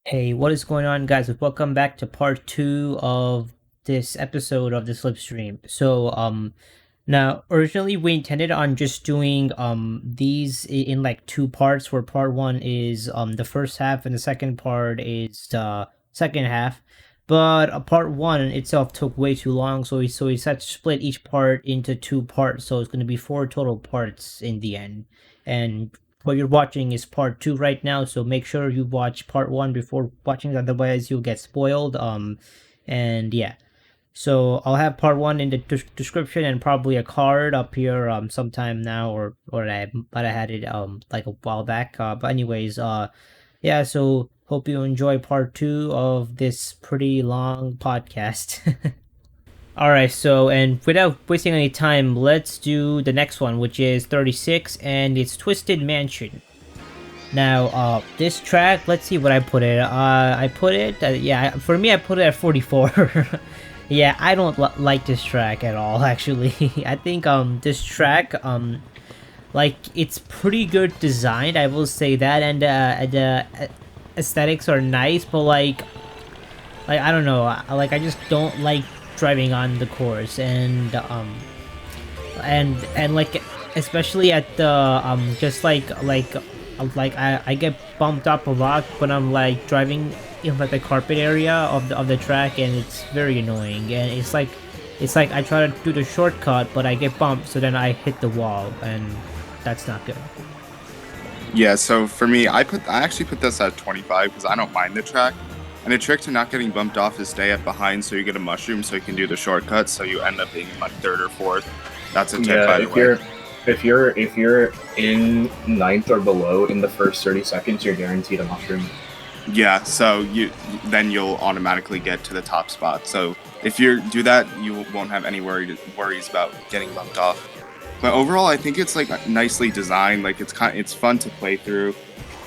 Hey, what is going on, guys? Welcome back to part two of this episode of the Slipstream. Now originally we intended on just doing these in like two parts, where part one is the first half and the second part is the second half. But part one itself took way too long, so we decided to split each part into two parts. So it's going to be four total parts in the end, and what you're watching is part two right now, so make sure you watch part one before watching, otherwise you'll get spoiled. And yeah, so I'll have part one in the description and probably a card up here sometime now, but I had it like a while back. But anyways, yeah, so hope you enjoy part two of this pretty long podcast. All right, so and without wasting any time, let's do the next one, which is 36, and it's Twisted Mansion. Now, this track, let's see what I put it. I put it, yeah, for me, I put it at 44. Yeah, I don't like this track at all, actually. I think, this track, like, it's pretty good designed, I will say that, and the aesthetics are nice, but, like, I don't know, like, I just don't like driving on the course, and like, especially at the, just like I get bumped up a lot when I'm like driving in like the carpet area of the track, and it's very annoying. And it's like I try to do the shortcut, but I get bumped, so then I hit the wall, and that's not good. Yeah, so for me, I actually put this at 25 because I don't mind the track. And a trick to not getting bumped off is stay up behind so you get a mushroom so you can do the shortcut, so you end up being like third or fourth. That's a tip, by the way. If you're in ninth or below in the first 30 seconds, you're guaranteed a mushroom. Yeah, so you'll automatically get to the top spot. So if you do that, you won't have any worries about getting bumped off. But overall, I think it's like nicely designed. Like it's fun to play through.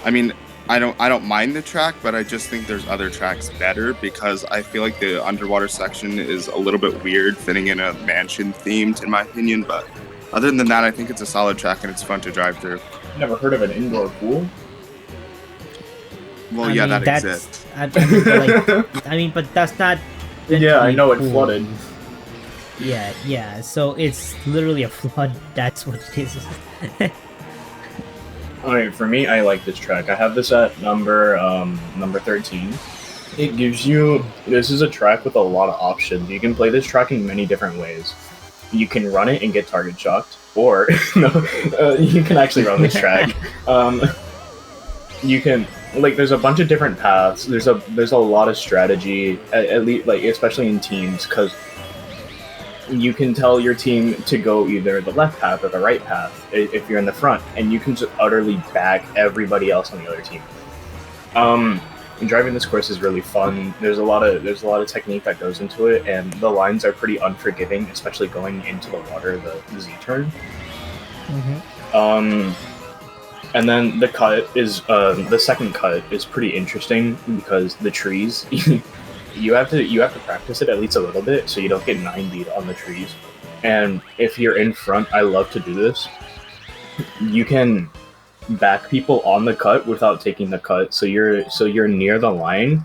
I mean, I don't mind the track, but I just think there's other tracks better because I feel like the underwater section is a little bit weird, fitting in a mansion themed, in my opinion. But other than that, I think it's a solid track and it's fun to drive through. Never heard of an indoor pool? Well, I yeah, mean, that exists. But that's not. meant Yeah, to I be know it cool. flooded. Yeah. So it's literally a flood. That's what it is. Alright, for me, I like this track. I have this at number 13. It gives you... This is a track with a lot of options. You can play this track in many different ways. You can run it and get target shocked, or... no, you can actually run this track. You can... Like, there's a bunch of different paths. There's a lot of strategy, at least, like, especially in teams, because you can tell your team to go either the left path or the right path if you're in the front, and you can just utterly back everybody else on the other team. And driving this course is really fun. There's a lot of technique that goes into it, and the lines are pretty unforgiving, especially going into the water, the Z turn. Mm-hmm. And then the cut is the second cut is pretty interesting because the trees you have to practice it at least a little bit so you don't get 90'd on the trees. And if you're in front, I love to do this. You can back people on the cut without taking the cut, so you're near the line,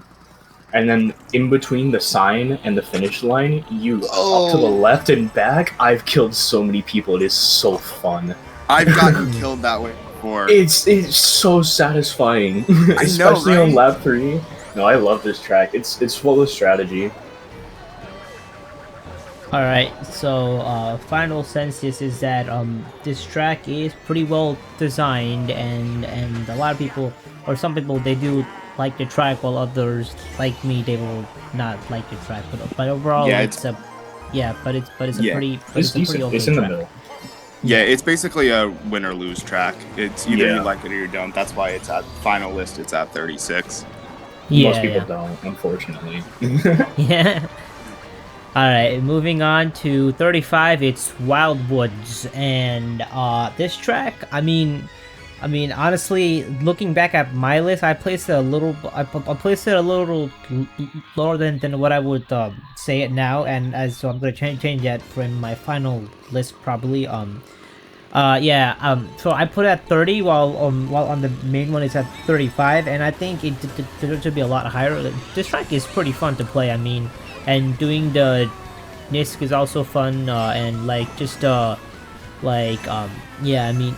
and then in between the sign and the finish line, you up to the left and back. I've killed so many people. It is so fun. I've gotten killed that way before. It's so satisfying, especially right? on lap 3. No, I love this track. It's full of strategy. All right, so final census is that this track is pretty well designed, and a lot of people, or some people, they do like the track, while others, like me, they will not like the track. But overall, Yeah, it's a yeah, but it's a Yeah. pretty It's a pretty decent. okay It's in the track. middle. Yeah, it's basically a win or lose track. It's either Yeah. you like it or you don't. That's why it's at final list. It's at 36. Most people Yeah. don't, unfortunately. Yeah. All right, moving on to 35. It's Wild Woods, and this track. Honestly, looking back at my list, I placed it a little. I placed it a little lower than what I would say it now, and so I'm gonna change that for my final list probably. Yeah. So I put it at 30, while on the main one it's at 35, and I think it deserves to be a lot higher. Like, this track is pretty fun to play. I mean, and doing the Nisk is also fun. And like just yeah. I mean,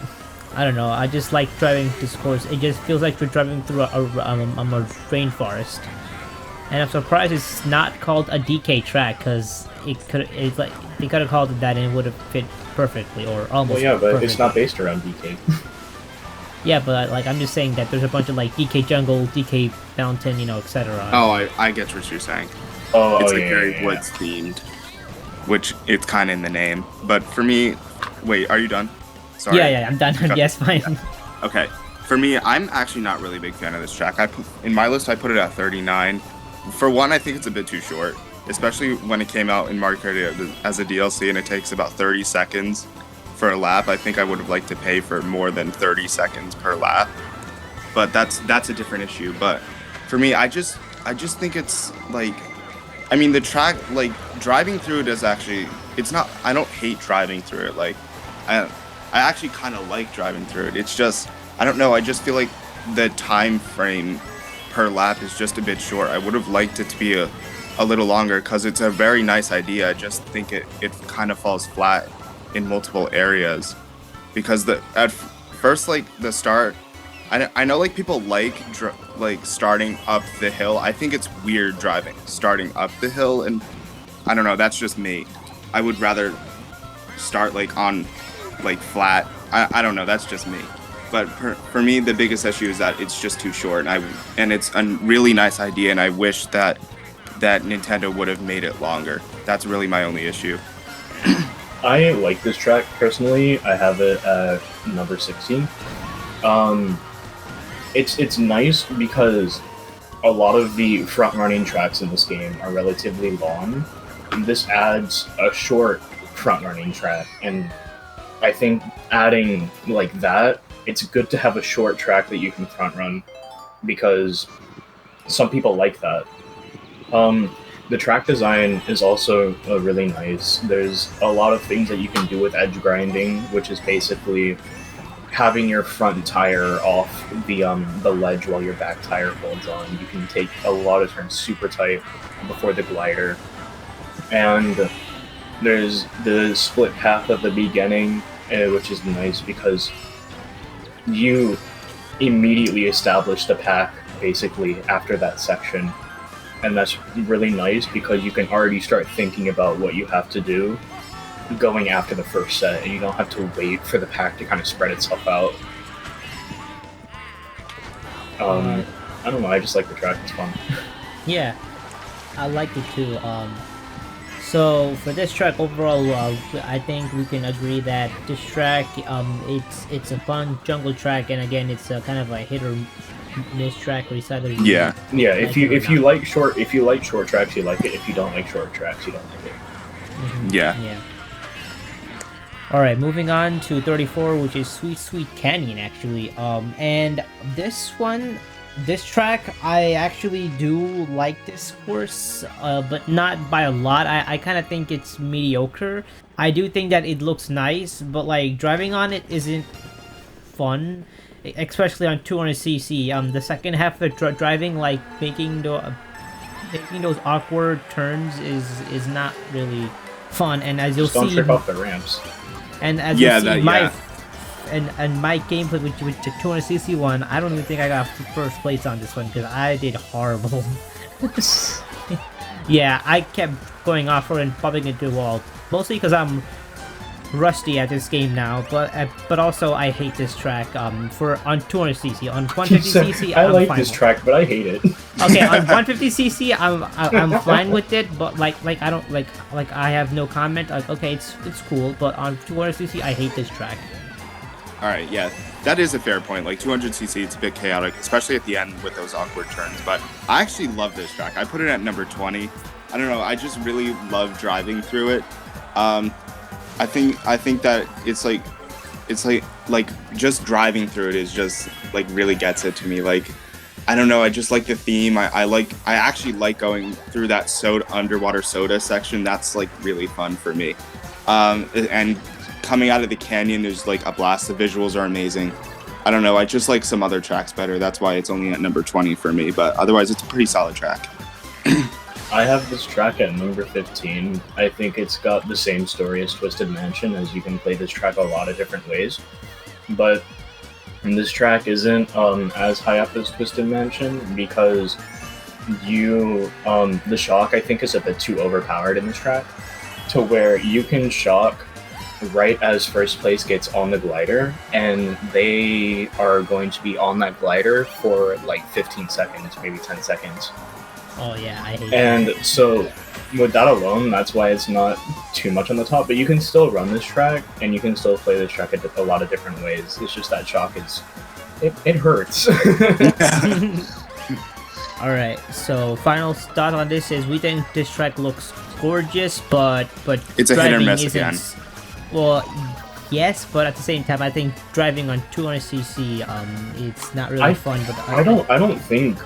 I don't know. I just like driving this course. It just feels like we're driving through a rainforest. And I'm surprised it's not called a DK track, because it's like they could have called it that and it would have fit perfectly, or almost. Well, yeah, but perfectly. it's not based around DK. Yeah, but like I'm just saying that there's a bunch of like DK jungle, DK mountain, etc. Oh, I get what you're saying. Oh, It's oh, like yeah, very yeah, yeah. woods themed, which it's kind of in the name. But for me, wait, are you done? Sorry. Yeah, I'm done. Yes, fine. Okay. For me, I'm actually not really a big fan of this track. In my list, I put it at 39. For one, I think it's a bit too short, especially when it came out in Mario Kart as a DLC and it takes about 30 seconds for a lap. I think I would have liked to pay for more than 30 seconds per lap. But that's a different issue. But for me, I just think it's like, I mean, the track, like, driving through it is actually, it's not, I don't hate driving through it. Like, I actually kind of like driving through it. It's just, I don't know, I just feel like the time frame per lap is just a bit short. I would have liked it to be a little longer, because it's a very nice idea. I just think it kind of falls flat in multiple areas, because at first, like, the start, I know like people like starting up the hill. I think it's weird driving starting up the hill, and I don't know, that's just me. I would rather start like on like flat. I don't know, that's just me. But for me, the biggest issue is that it's just too short, and it's a really nice idea, and I wish that Nintendo would have made it longer. That's really my only issue. I like this track personally. I have it at number 16. It's nice because a lot of the front running tracks in this game are relatively long. This adds a short front running track, and I think adding like that, it's good to have a short track that you can front run, because some people like that. The track design is also really nice. There's a lot of things that you can do with edge grinding, which is basically having your front tire off the ledge while your back tire holds on. You can take a lot of turns super tight before the glider. And there's the split path at the beginning, which is nice because you immediately establish the pack basically after that section. And that's really nice because you can already start thinking about what you have to do going after the first set, and you don't have to wait for the pack to kind of spread itself out. I don't know, I just like the track, it's fun. Yeah, I like it too. So for this track overall, I think we can agree that this track, it's a fun jungle track, and again, it's a kind of a hit or miss track, or you either Yeah. Yeah, if you like short tracks, you like it. If you don't like short tracks, you don't like it. Mhm. Yeah. All right, moving on to 34, which is Sweet Sweet Canyon, actually. And this track, I actually do like this course, but not by a lot. I kind of think it's mediocre. I do think that it looks nice, but like driving on it isn't fun, especially on 200cc. The second half of the driving, like making those awkward turns, is not really fun. And as you'll Just don't see, trip off the ramps. and as you see, and my gameplay with the 200cc one, I don't even think I got first place on this one because I did horrible. Yeah, I kept going off road and bumping into the wall, mostly because I'm rusty at this game now. But also I hate this track. On 200cc, on 150cc, I I'm like fine this with it. track, but I hate it. Okay, on 150cc, I'm fine with it, but like I don't like I have no comment. Like, okay, it's cool, but on 200cc, I hate this track. All right, yeah, that is a fair point. Like 200cc, it's a bit chaotic, especially at the end with those awkward turns. But I actually love this track. I put it at number 20. I don't know. I just really love driving through it. I think that it's like just driving through it is just like really gets it to me. Like, I don't know. I just like the theme. I actually like going through that underwater soda section. That's like really fun for me. And coming out of the canyon, there's like a blast. The visuals are amazing. I don't know. I just like some other tracks better. That's why it's only at number 20 for me. But otherwise, it's a pretty solid track. I have this track at number 15. I think it's got the same story as Twisted Mansion, as you can play this track a lot of different ways. But this track isn't as high up as Twisted Mansion because the shock, I think, is a bit too overpowered in this track, to where you can shock right as first place gets on the glider, and they are going to be on that glider for like 15 seconds, maybe 10 seconds. Oh yeah, I hate And so with that alone, that's why it's not too much on the top, but you can still run this track, and you can still play this track a lot of different ways. It's just that shock it hurts. Alright, so final thought on this is we think this track looks gorgeous, but It's a hit or driving miss isn't. again. Well, yes, but at the same time, I think driving on 200cc, it's not really fun. But I don't think,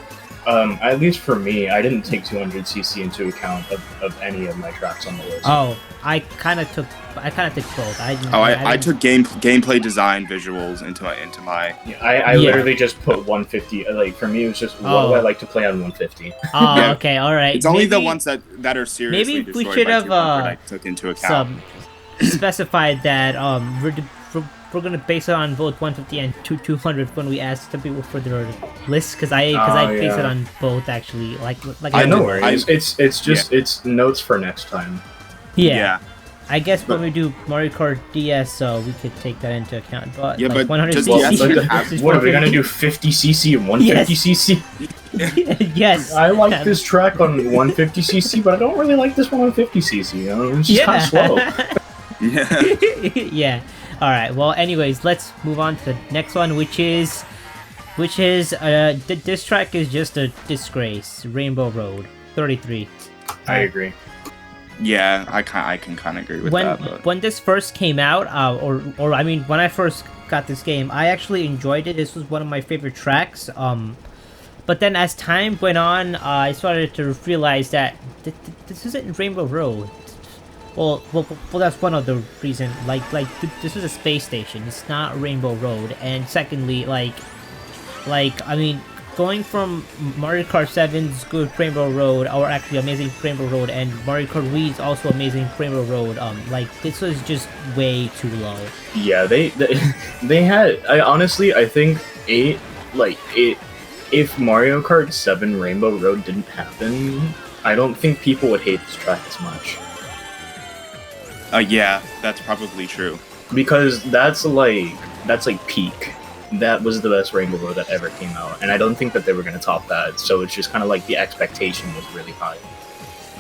at least for me, I didn't take 200cc into account of any of my tracks on the list. Oh, I kind of took both. I took gameplay design visuals into my. Yeah, I literally just put 150. Like for me, it was just what do I like to play on 150. Oh, Yeah. okay, all right. It's only the ones that are seriously maybe we destroyed should by have 200 I took into account. specified that we're gonna base it on both 150 and 200 when we ask some people for their list, because I base it on both actually. Like I know. No worries. It's just it's notes for next time. Yeah. I guess when we do Mario Kart DS, we could take that into account. But Yeah, like but 100cc just What are we gonna do? 50cc and 150cc? Yes. I like this track on 150cc, but I don't really like this one on 50cc. You know, it's just kind of slow. Yeah. Yeah. All right. Well, anyways, let's move on to the next one, which is this track is just a disgrace. Rainbow Road 33. I agree. Yeah, I can kind of agree with that. But When this first came out, or I mean, when I first got this game, I actually enjoyed it. This was one of my favorite tracks. But then as time went on, I started to realize that this isn't Rainbow Road. Well, that's one of the reasons. Like this is a space station. It's not Rainbow Road. And secondly, like I mean, going from Mario Kart 7's good Rainbow Road, or actually Amazing Rainbow Road, and Mario Kart Wii's also Amazing Rainbow Road, like this was just way too low. Yeah, they had. I think if Mario Kart 7 Rainbow Road didn't happen, I don't think people would hate this track as much. yeah, that's probably true. Because that's like peak. That was the best Rainbow Road that ever came out, and I don't think that they were going to top that, so it's just kind of like the expectation was really high.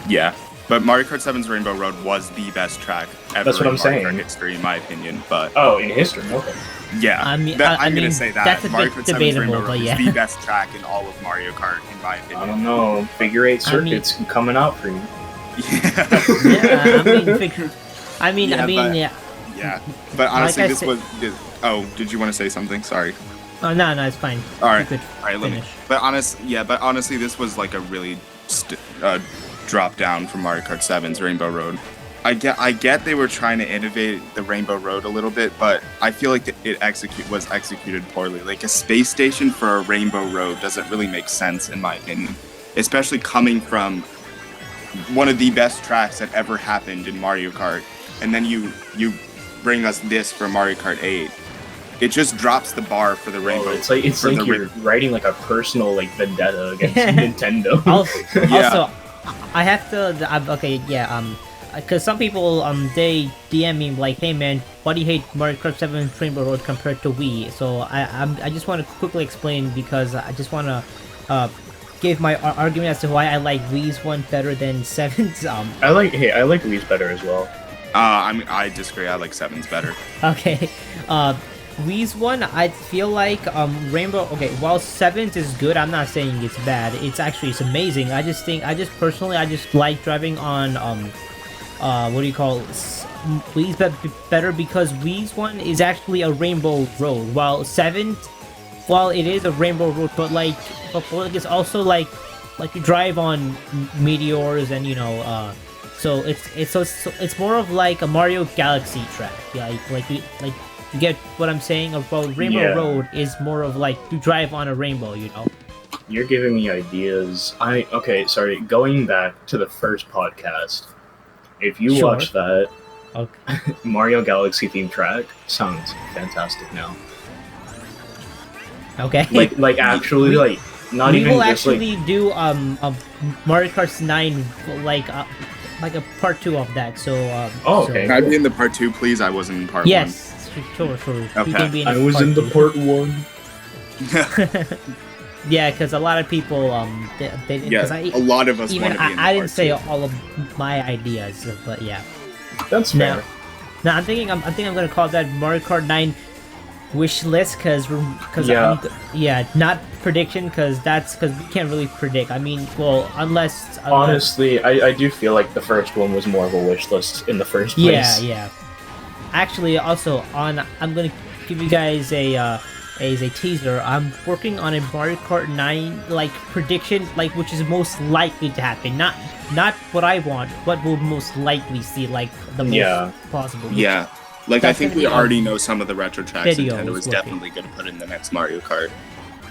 Yeah, but Mario Kart 7's Rainbow Road was the best track ever That's what I'm in Mario saying. Kart history, in my opinion. But Oh, in history, okay. yeah, I mean, I'm mean, gonna say that that's a Mario bit Kart 7's Rainbow debatable, Road but is yeah. the best track in all of Mario Kart, in my opinion. I don't know. Figure 8 I mean- circuits coming out for you. Yeah, Yeah, but honestly, I this said- was. Oh, did you want to say something? Sorry. Oh no, it's fine. All right, You could all right. Let me. finish. But honestly, this was like a really drop down from Mario Kart 7's Rainbow Road. I get they were trying to innovate the Rainbow Road a little bit, but I feel like it was executed poorly. Like a space station for a Rainbow Road doesn't really make sense in my opinion, especially coming from one of the best tracks that ever happened in Mario Kart, and then you bring us this for Mario Kart 8. It just drops the bar for the Rainbow. It's like you're writing like a personal like vendetta against Nintendo. Also, I have to. Okay, yeah. Because some people they DM me like, "Hey man, why do you hate Mario Kart 7 Rainbow Road compared to Wii?" So I just want to quickly explain, because I just want to give my argument as to why I like Wii's one better than 7's. I like Wii's better as well. I disagree. I like 7's better. Okay. Wii's one, I feel like Rainbow. Okay, while 7's is good, I'm not saying it's bad. It's amazing. I just personally like driving on what do you call it? Wii's better because Wii's one is actually a Rainbow Road, while 7, while it is a Rainbow Road, but it's also like you drive on meteors and So it's more of like a Mario Galaxy track. Yeah, you get what I'm saying? Well, Rainbow Yeah. Road is more of like you drive on a rainbow, you know. You're giving me ideas. Okay, sorry. Going back to the first podcast, if you Sure. watch that Okay. Mario Galaxy theme track, sounds fantastic now. Okay. Like actually, We- like not we even will just actually do Mario Kart 9 like a part 2 of that. So Oh, so- okay. Can I be in the part 2, please? I was in part Yes, sure. You Okay. can be in I was part in the 2. part 1. 1. Yeah, because a lot of people they Yeah, cause a lot of us even want to be in the I didn't part say 2. all of my ideas, but yeah. That's Now, fair. now I think I'm gonna call that Mario Kart 9 wish list because Yeah. not prediction because we can't really predict. I mean, well, unless Honestly, I do feel like the first one was more of a wish list in the first place. yeah. Actually, also I'm gonna give you guys a teaser. I'm working on a Mario Kart 9 like prediction, like which is most likely to happen. Not what I want, what we'll most likely see, like the most Yeah. possible. Yeah. Like, I That's think gonna we be already know some of the retro tracks video Nintendo is is working. definitely going to put in the next Mario Kart.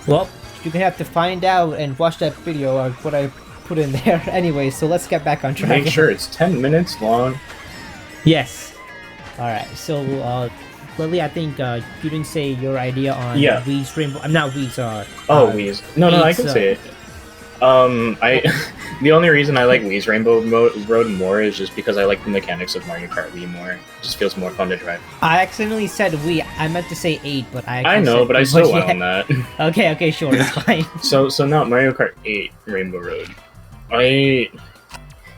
Well, you're gonna have to find out and watch that video of what I put in there. Anyway, so let's get back on track. Make sure it's 10 minutes long. Yes. All right. So, Lily, I think you didn't say your idea on Yeah. Wii's Rainbow. I'm not Wii's. Oh, Wii's. No, I Wii's, can say it. I the only reason I like Wii's Rainbow Road more is just because I like the mechanics of Mario Kart Wii more. It just feels more fun to drive. I accidentally said Wii. I meant to say 8, but I know, but I still went on that. Okay, sure, it's fine. So now Mario Kart 8 Rainbow Road.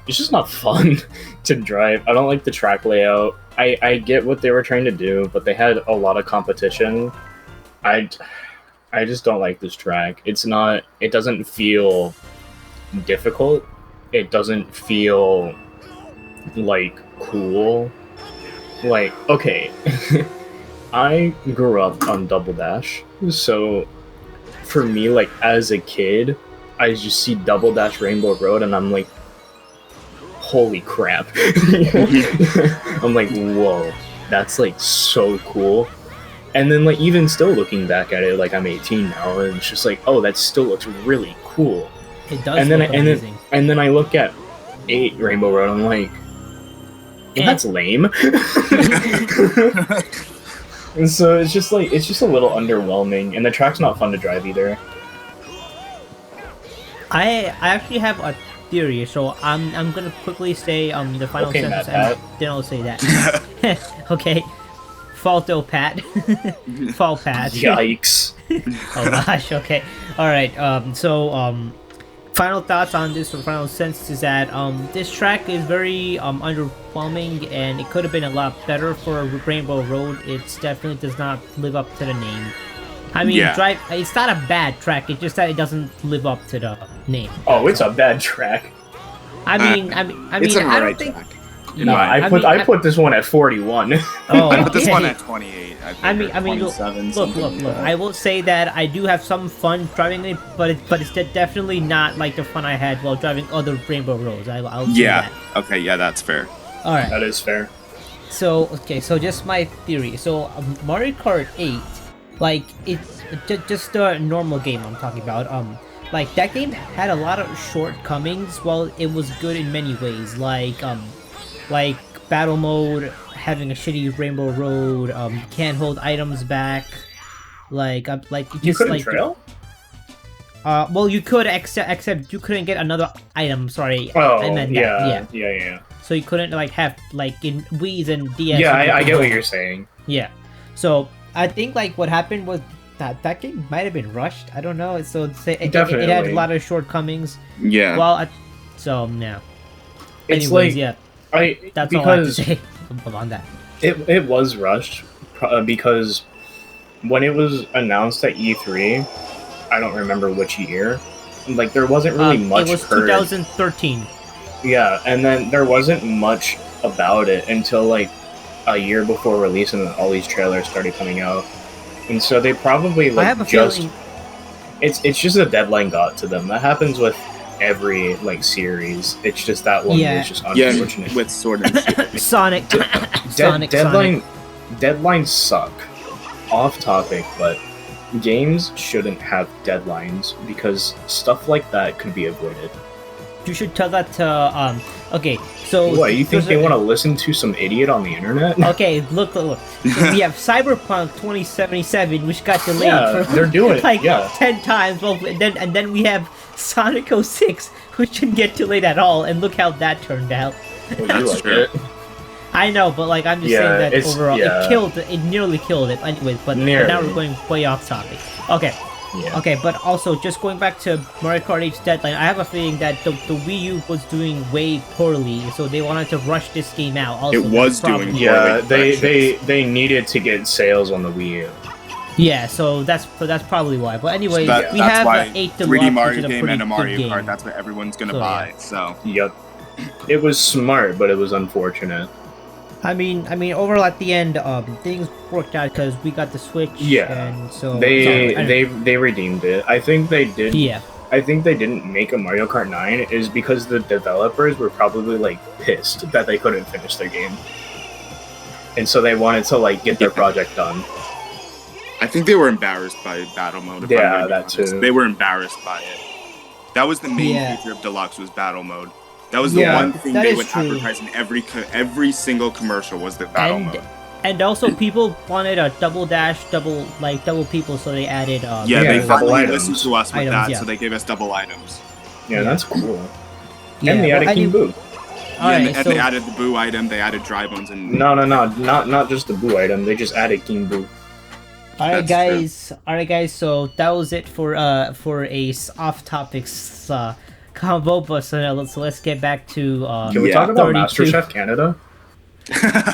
It's just not fun to drive. I don't like the track layout. I get what they were trying to do, but they had a lot of competition. I just don't like this track. It doesn't feel difficult. It doesn't feel like cool. Like, okay. I grew up on Double Dash, so for me, like as a kid, I just see Double Dash Rainbow Road and I'm like, holy crap. I'm like, whoa, that's like so cool. And then like even still looking back at it, like I'm 18 now, and it's just like, oh, that still looks really cool. It does And then look amazing. and then I look at 8 Rainbow Road, I'm like, that's lame. And so it's just a little underwhelming, and the track's not fun to drive either. I actually have a theory, so I'm gonna quickly say the final Okay, sentence Matt, and then I'll say that. Okay. Falto Pat. Fall Pat. Yikes. Oh gosh, okay. Alright, final thoughts on this, or final sense is that this track is very underwhelming, and it could have been a lot better for Rainbow Road. It definitely does not live up to the name. I mean, Yeah. it's not a bad track, it's just that it doesn't live up to the name. Oh, it's a bad track. I mean, It's an I don't alright think. track. Yeah, No, I put this one at 41. Oh, I put this one okay. at 28. I mean, look, 27, look. I will say that I do have some fun driving it, but it's definitely not like the fun I had while driving other Rainbow Roads. I'll say Yeah. that. Okay, yeah, that's fair. All right. That is fair. So just my theory. So Mario Kart 8, like just a normal game I'm talking about. Like that game had a lot of shortcomings. While it was good in many ways, like battle mode, having a shitty Rainbow Road, can't hold items back, like just You couldn't like trail? well, you could except you couldn't get another item. Sorry, Oh, I meant that. yeah. So you couldn't like have like in Wii's and DS. Yeah, you I could get what hold- you're saying. Yeah. So I think like what happened was that game might have been rushed. I don't know. So it had a Definitely. lot of shortcomings. Yeah. Well, so yeah. It's Anyways, like yeah, that's all I have to because say on that. it was rushed because when it was announced at E3, I don't remember which year. Like there wasn't really much It was heard. 2013. Yeah, and then there wasn't much about it until like a year before release, and then all these trailers started coming out. And so they probably I like have a just feeling. it's just a deadline got to them. That happens with every like series. It's just that one Yeah. was just Yeah, unfortunate. with Sword and Shield. Sonic. Sonic. Deadlines suck. Off topic, but games shouldn't have deadlines because stuff like that could be avoided. You should tell that to okay, so What, you think they want to listen to some idiot on the internet? Okay, look. So we have Cyberpunk 2077, which got delayed Yeah, for they're doing it, like yeah. 10 times. Well, and then we have Sonic 06, which didn't get delayed at all, and look how that turned out. Well, you That's like true. it. I know, but like I'm just Yeah, saying that it's- overall, yeah. it nearly killed it. Anyways, but now Nearly. we're going way off topic. Okay. Yeah. Okay, but also just going back to Mario Kart 8's deadline, I have a feeling that the Wii U was doing way poorly, so they wanted to rush this game out. Also, It was that's probably- doing Yeah, poorly, they needed to get sales on the Wii U. Yeah, so that's probably why. But anyway, That, we that's have why an 8 3D Deluxe, Mario which is a game pretty and a good Mario game. Kart. That's what everyone's gonna So, buy. yeah. So Yep. It was smart, but it was unfortunate. I mean, overall at the end, things worked out because we got the Switch. Yeah. And so They redeemed it. I think they did. yeah. I think they didn't make a Mario Kart 9 is because the developers were probably like pissed that they couldn't finish their game. And so they wanted to like get their project done. I think they were embarrassed by battle mode. If Yeah, I'm gonna be that honest. too. They were embarrassed by it. That was the main Yeah. feature of Deluxe was battle mode. That was the Yeah, one thing that they is would true. advertise in every single commercial was the battle mode. And also people wanted a double dash, double people, so they added Yeah, they double finally items. listened to us with Items, that, yeah. so they gave us double items. Yeah, Yeah. that's cool. Yeah, And they added well, King Boo. Alright, and so they added the Boo item, they added Dry Bones, and No, not just the Boo item. They just added King Boo. Alright That's guys, so that was it for a off topics combo, but so let's get back to Can we Yeah. talk about 32. MasterChef Canada?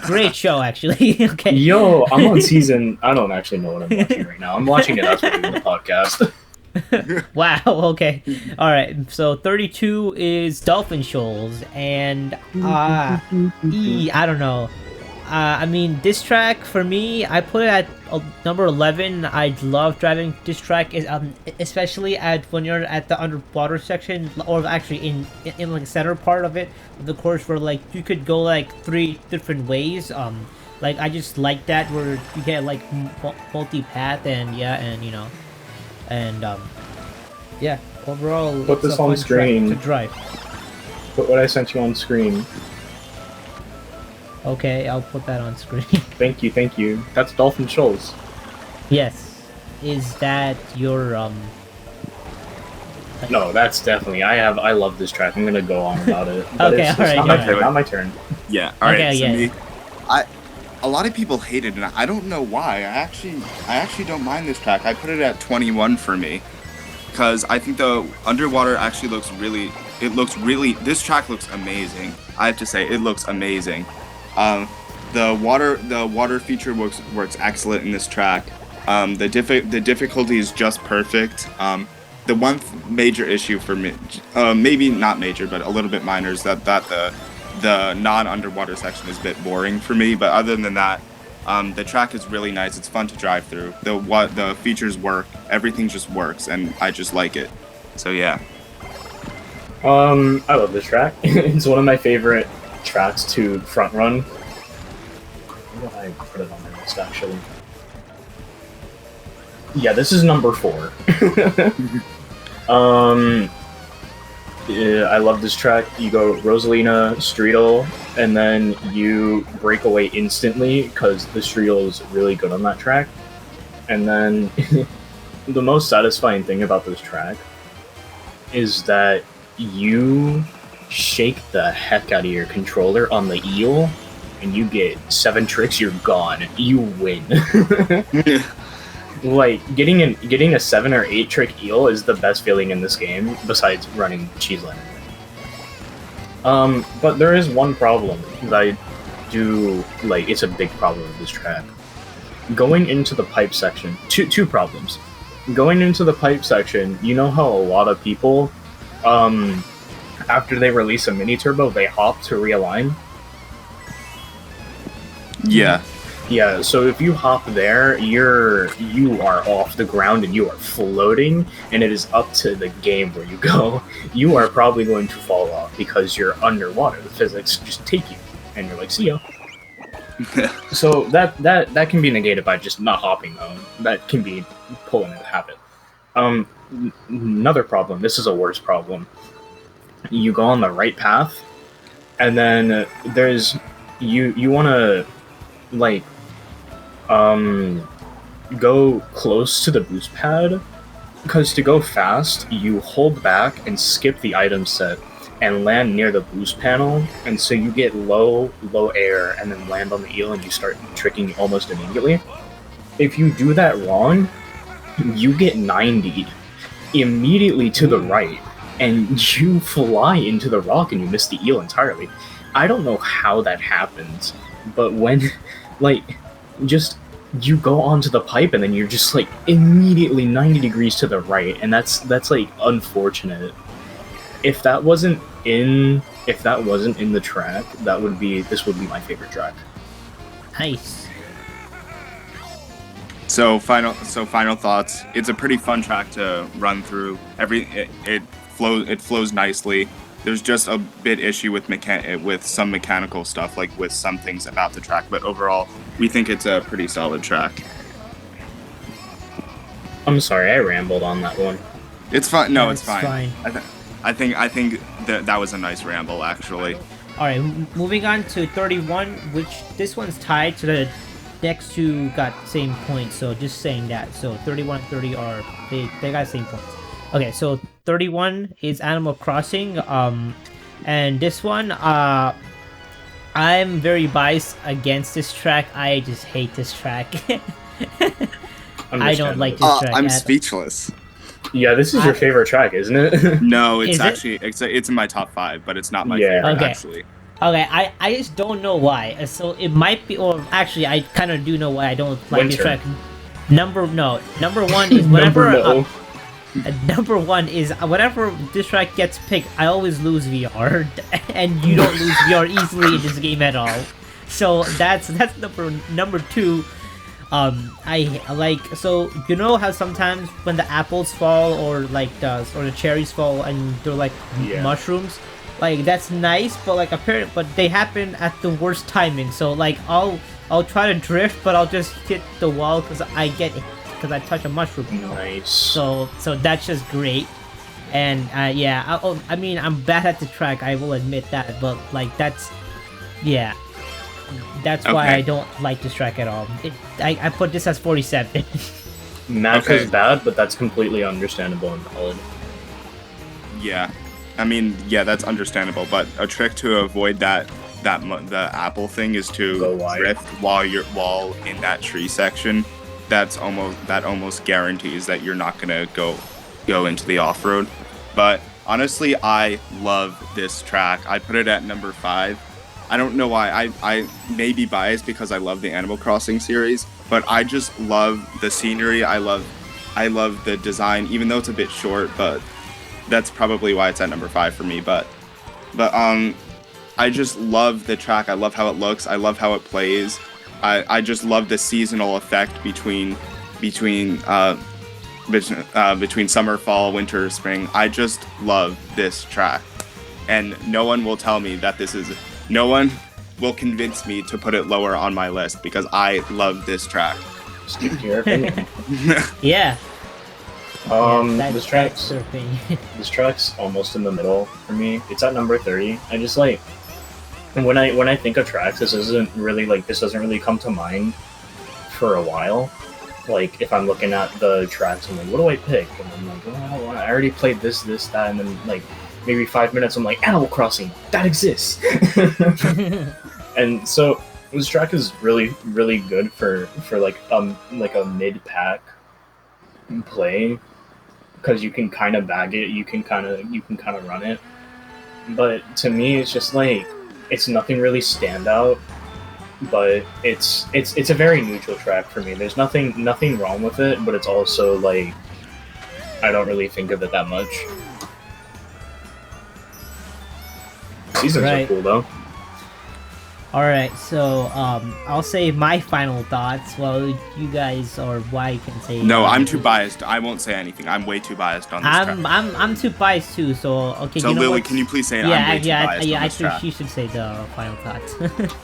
Great show actually. Okay. Yo, I'm on season. I don't actually know what I'm watching right now. I'm watching it as we're doing the podcast. Wow, okay. Alright, so 32 is Dolphin Shoals, and I don't know. I mean, this track, for me, I put it at number 11. I love driving this track, especially when you're at the underwater section, or actually in like the center part of it, of the course, where like you could go like 3 different ways. Like I just like that, where you get like multi-path, and yeah, and you know, and yeah, overall, Put it's this a on fun screen. track to drive. Put what I sent you on screen. Okay, I'll put that on screen. Thank you. That's Dolphin Shoals. Yes. Is that your No, that's definitely. I love this track. I'm gonna go on about it. But Okay, it's alright, not my alright. turn. Not my turn. yeah. All right, Okay, so yeah. a lot of people hate it, and I don't know why. I actually don't mind this track. I put it at 21 for me, because I think the underwater actually looks really. This track looks amazing. I have to say, it looks amazing. The water feature works excellent in this track. The difficulty is just perfect. The one major issue for me, maybe not major, but a little bit minor, is that the non-underwater section is a bit boring for me. But other than that, the track is really nice. It's fun to drive through. The features work. Everything just works, and I just like it. So yeah. I love this track. It's one of my favorite tracks to front run. Where did I put it on my list actually? Yeah, this is number 4. Yeah, I love this track. You go Rosalina, Streetle, and then you break away instantly because the Streetle is really good on that track. And then the most satisfying thing about this track is that you shake the heck out of your controller on the eel, and you get 7 tricks, you're gone. You win. Like, getting a 7 or 8 trick eel is the best feeling in this game, besides running Cheese Lemon. But there is one problem that I do, like, it's a big problem with this track. Going into the pipe section, two problems. Going into the pipe section, you know how a lot of people, after they release a mini turbo, they hop to realign? Yeah. Yeah, so if you hop there, you are off the ground and you are floating, and it is up to the game where you go. You are probably going to fall off because you're underwater. The physics just take you, and you're like, see ya. So that can be negated by just not hopping though. That can be pulling a habit. Another problem. This is a worse problem. You go on the right path, and then there's you want to like go close to the boost pad, because to go fast you hold back and skip the item set and land near the boost panel, and so you get low air and then land on the eel and you start tricking almost immediately. If you do that wrong, you get 90'd immediately to the right and you fly into the rock and you miss the eel entirely. I don't know how that happens, but when like just you go onto the pipe and then you're just like immediately 90 degrees to the right, and that's like unfortunate. If that wasn't in the track, this would be my favorite track. Nice. So final thoughts. It's a pretty fun track to run through. It flows nicely. There's just a bit issue with some mechanical stuff, like with some things about the track. But overall, we think it's a pretty solid track. I'm sorry, I rambled on that one. It's fine. No, It's it's fine. I think that was a nice ramble, actually. All right, moving on to 31, which this one's tied to the next two got same points. So just saying that. So 31 and 30 are they got same points. Okay, so 31 is Animal Crossing. And this one, I'm very biased against this track. I just hate this track. I don't like this track. I'm speechless. Yeah, this is your favorite track, isn't it? No, it's Is it? actually it's in my top 5, but it's not my favorite Okay. actually. Okay, I just don't know why. So it might be, or actually, I kind of do know why I don't like this track. Number one is whenever number one is whenever this track gets picked, I always lose VR, and you don't lose VR easily in this game at all. So that's number two. I like, so you know how sometimes when the apples fall or the cherries fall and they're like mushrooms, like that's nice, but like apparently, but they happen at the worst timing. So like I'll try to drift, but I'll just hit the wall because I touch a mushroom. Nice. So that's just great. And yeah, I mean I'm bad at the track, I will admit that, but like that's why I don't like this track at all. I put this as 47. Math is bad, but that's completely understandable and valid. Yeah, I mean, yeah, that's understandable. But a trick to avoid the apple thing is to drift while in that tree section. That almost guarantees that you're not gonna go into the off road. But honestly, I love this track. I put it at number 5. I don't know why. I may be biased because I love the Animal Crossing series, but I just love the scenery. I love the design, even though it's a bit short, but that's probably why it's at number 5 for me. But I just love the track. I love how it looks. I love how it plays. I just love the seasonal effect between summer, fall, winter, spring. I just love this track, and no one will tell me that no one will convince me to put it lower on my list because I love this track. Stick to your opinion. Yeah. This track's almost in the middle for me. It's at number 30. I just like when I think of tracks, this doesn't really come to mind for a while. Like if I'm looking at the tracks, I'm like, what do I pick? And I'm like, well, I already played this, that, and then like maybe 5 minutes, I'm like, Animal Crossing, that exists. And so this track is really, really good for like a mid-pack play, because you can kind of bag it, you can kind of run it. But to me, it's just like it's nothing really standout. But it's a very neutral track for me. There's nothing wrong with it, but it's also like I don't really think of it that much. Seasons are cool though. All right, so I'll say my final thoughts. Well, you guys or why can say. No, I'm too biased. I won't say anything. I'm way too biased on this track. I'm too biased too. So okay, So you know Lily, what? can you please say Yeah, I'm way too biased yeah. on I this think track? she should say the final thoughts.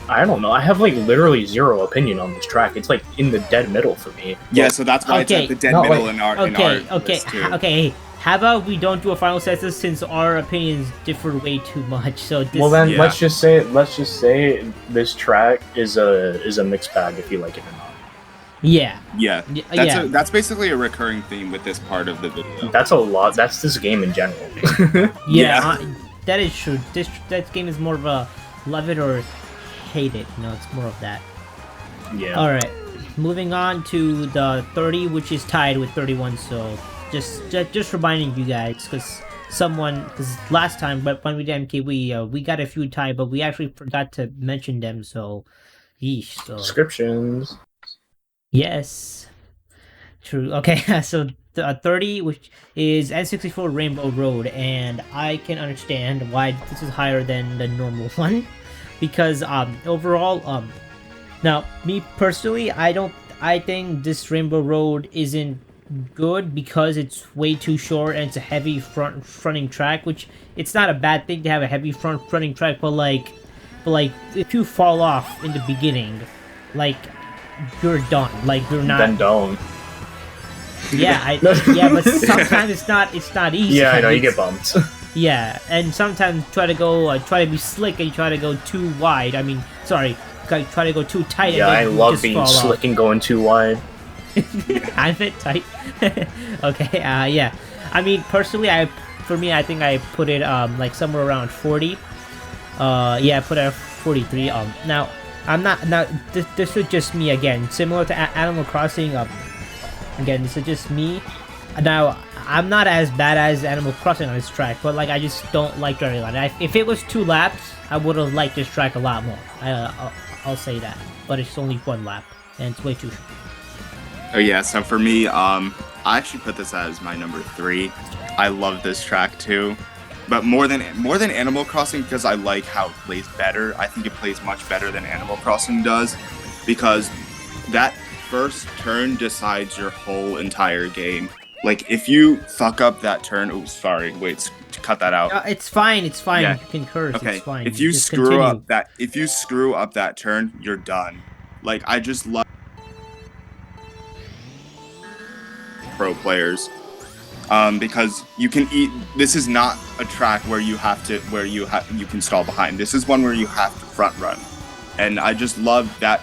I don't know. I have like literally zero opinion on this track. It's like in the dead middle for me. Yeah, so that's why it's Okay, at the dead no, middle like- in our list too. okay. How about we don't do a final census since our opinions differ way too much? So this, Well then, Yeah. let's just say this track is a mixed bag if you like it or not. yeah, Yeah, yeah. that's basically a recurring theme with this part of the video. That's a lot. That's this game in general. Yeah, Yeah. that is true. That game is more of a love it or hate it. You know, it's more of that. Yeah. All right, moving on to the 30, which is tied with 31. So just reminding you guys, because last time, but when we did MK, we got a few tied, but we actually forgot to mention them. So, yeesh. So Descriptions. yes, true. Okay, so the 30, which is N64 Rainbow Road, and I can understand why this is higher than the normal one, because overall now me personally I think this Rainbow Road isn't good because it's way too short and it's a heavy fronting track, which it's not a bad thing to have a heavy fronting track, but like if you fall off in the beginning, like you're done. Like you're not. Then don't. Yeah, yeah, but sometimes it's not easy. Yeah, I know you It's- get bumped. Yeah, and sometimes try to be slick and you try to go too wide. I mean, sorry, try to go too tight. Yeah, I and then you love just being fall slick and going too wide. off. I'm it tight. Okay, yeah. I mean, personally, I think I put it like somewhere around 40. Yeah, I put it at 43. Now I'm not now. This is just me again, similar to Animal Crossing. Again, this is just me. Now, I'm not as bad as Animal Crossing on this track, but like I just don't like driving on it. If it was 2 laps, I would have liked this track a lot more. I'll say that. But it's only 1 lap, and it's way too short. Oh yeah, so for me, I actually put this as my number 3. I love this track too, but more than Animal Crossing because I like how it plays better. I think it plays much better than Animal Crossing does, because that first turn decides your whole entire game. Like if you fuck up that turn, oh sorry, wait, cut that out. It's fine. It's fine. Yeah. You can curse. Okay, It's fine. if you Just screw continue. if you screw up that turn, you're done. Like I just love pro players, because you can eat. This is not a track where you can stall behind. This is one where you have to front run, and I just love that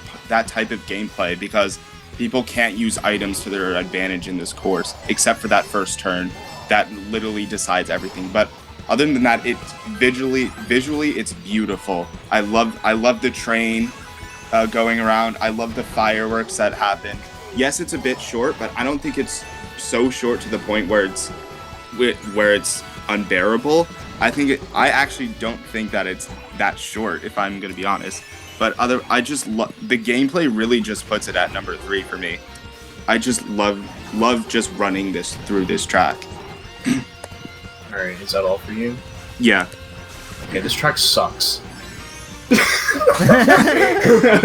type of gameplay because people can't use items to their advantage in this course, except for that first turn that literally decides everything. But other than that, it's visually it's beautiful. I love the train going around. I love the fireworks that happen. Yes, it's a bit short, but I don't think it's so short to the point where it's unbearable. I actually don't think that it's that short, if I'm gonna be honest. But I just love the gameplay. Really, just puts it at number 3 for me. I just love just running through this track. All right, is that all for you? Yeah. Okay, this track sucks.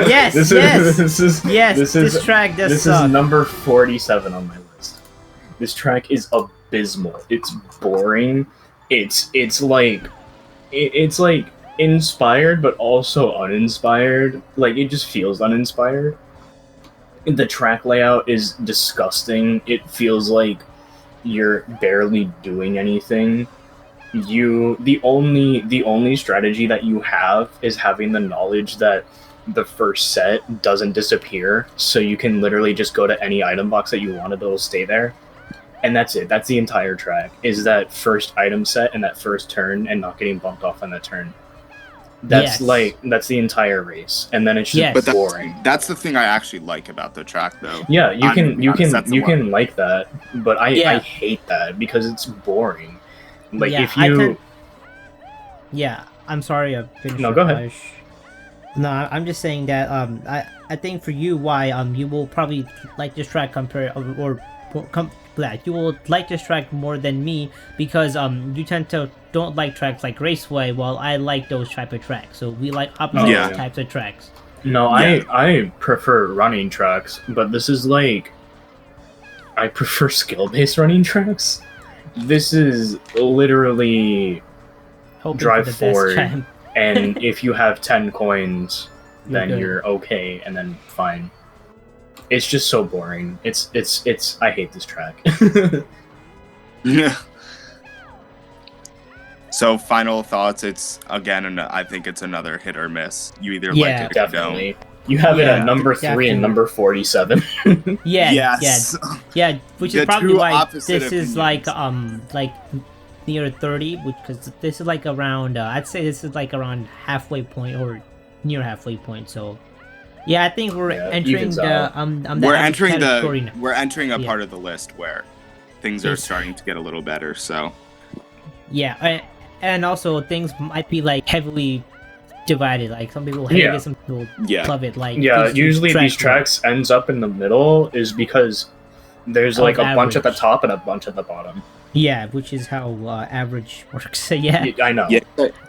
Yes, This yes. is This track does this suck. is number 47 on my list. This track is abysmal. It's boring. It's like inspired but also uninspired. Like it just feels uninspired. The track layout is disgusting. It feels like you're barely doing anything. The only strategy that you have is having the knowledge that the first set doesn't disappear, so you can literally just go to any item box that you want and it'll stay there. And that's it. That's the entire track. Is that first item set and that first turn and not getting bumped off on that turn. That's Yes. that's the entire race. And then it's just Yes. But boring. that's the thing I actually like about the track, though. Yeah, you I'm can gonna be you honest, can that's the you one. can like that, but I Yeah. hate that because it's boring. Like Yeah, if you Yeah, I'm sorry. I finished. No, go ahead. No, I'm just saying that I think for you, why you will probably like this track compared or you will like this track more than me because you tend to don't like tracks like Raceway, while I like those type of tracks. So we like opposite Yeah. types of tracks. No, Yeah. I prefer running tracks, but this is like I prefer skill-based running tracks. This is literally Hoping drive for the forward, best time. and if you have 10 coins, then good. you're okay, and then fine. It's just so boring. It's I hate this track. Yeah. So final thoughts. It's again, I think it's another hit or miss. You either like Yeah. it or you don't. Definitely. You have it Yeah, at number 3 definitely. and number 47. Yeah, Yes. yeah, which is The probably two why opposite this is opinions. like near 30, because this is like around. I'd say this is like around halfway point or near halfway point. So, yeah, I think we're Yeah, entering evens the out. the We're average entering category now. we're entering a Yeah. part of the list where things are It's- starting to get a little better. So Yeah, and also things might be like heavily divided. Like some people hate Yeah. it, some people yeah, love it. Like Yeah, these two usually these were- tracks ends up in the middle is because there's Of like a bunch at the average. top and a bunch at the bottom. Yeah, which is how average works. So yeah. I know. yeah.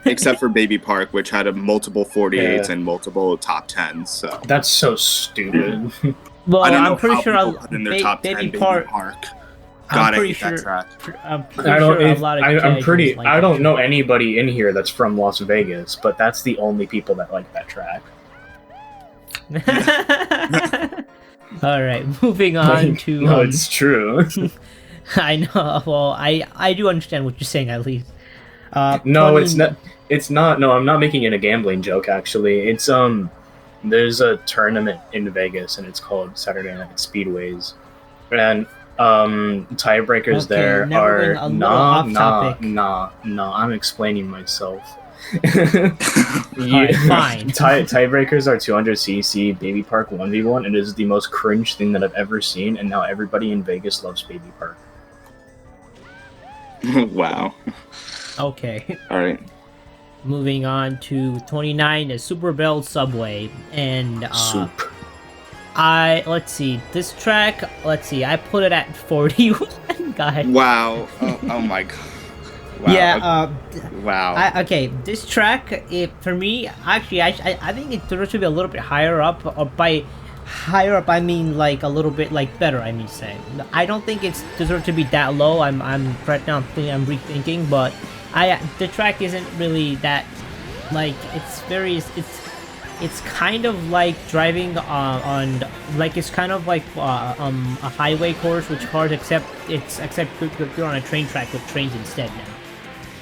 Except for Baby Park, which had a multiple 48s Yeah. and multiple top 10s. So That's so stupid. Well, I don't know I'm pretty how sure people put in their top 10 Baby Baby Park. Park. I'm God, I pretty hate that sure. track. I'm pretty I don't. sure a If, lot of I'm pretty. casuals like I that don't track. know anybody in here that's from Las Vegas, but that's the only people that like that track. All right, moving on to. No, it's true. I know. Well, I do understand what you're saying at least. No, 20 it's not. It's not. No, I'm not making it a gambling joke. Actually, it's There's a tournament in Vegas, and it's called Saturday Night Speedways, and tiebreakers Okay, there now we're are going a little off topic. nah. I'm explaining myself. Alright, fine. Tiebreakers are 200cc Baby Park 1v1. It is the most cringe thing that I've ever seen, and now everybody in Vegas loves Baby Park. Wow. Okay, All right. moving on to 29 is Super Bell Subway, and Soup. let's see this track. Let's see, I put it at 41, guys. Wow. Oh my God. Wow. Yeah. Wow. Okay, this track, for me, actually, I think it deserves to be a little bit higher up. Or by higher up, I mean like a little bit like better. I mean, say I don't think it's deserves to be that low. I'm right now I'm rethinking, but the track isn't really that like it's kind of like driving on like it's kind of like a highway course with cars, except you're on a train track with trains instead now.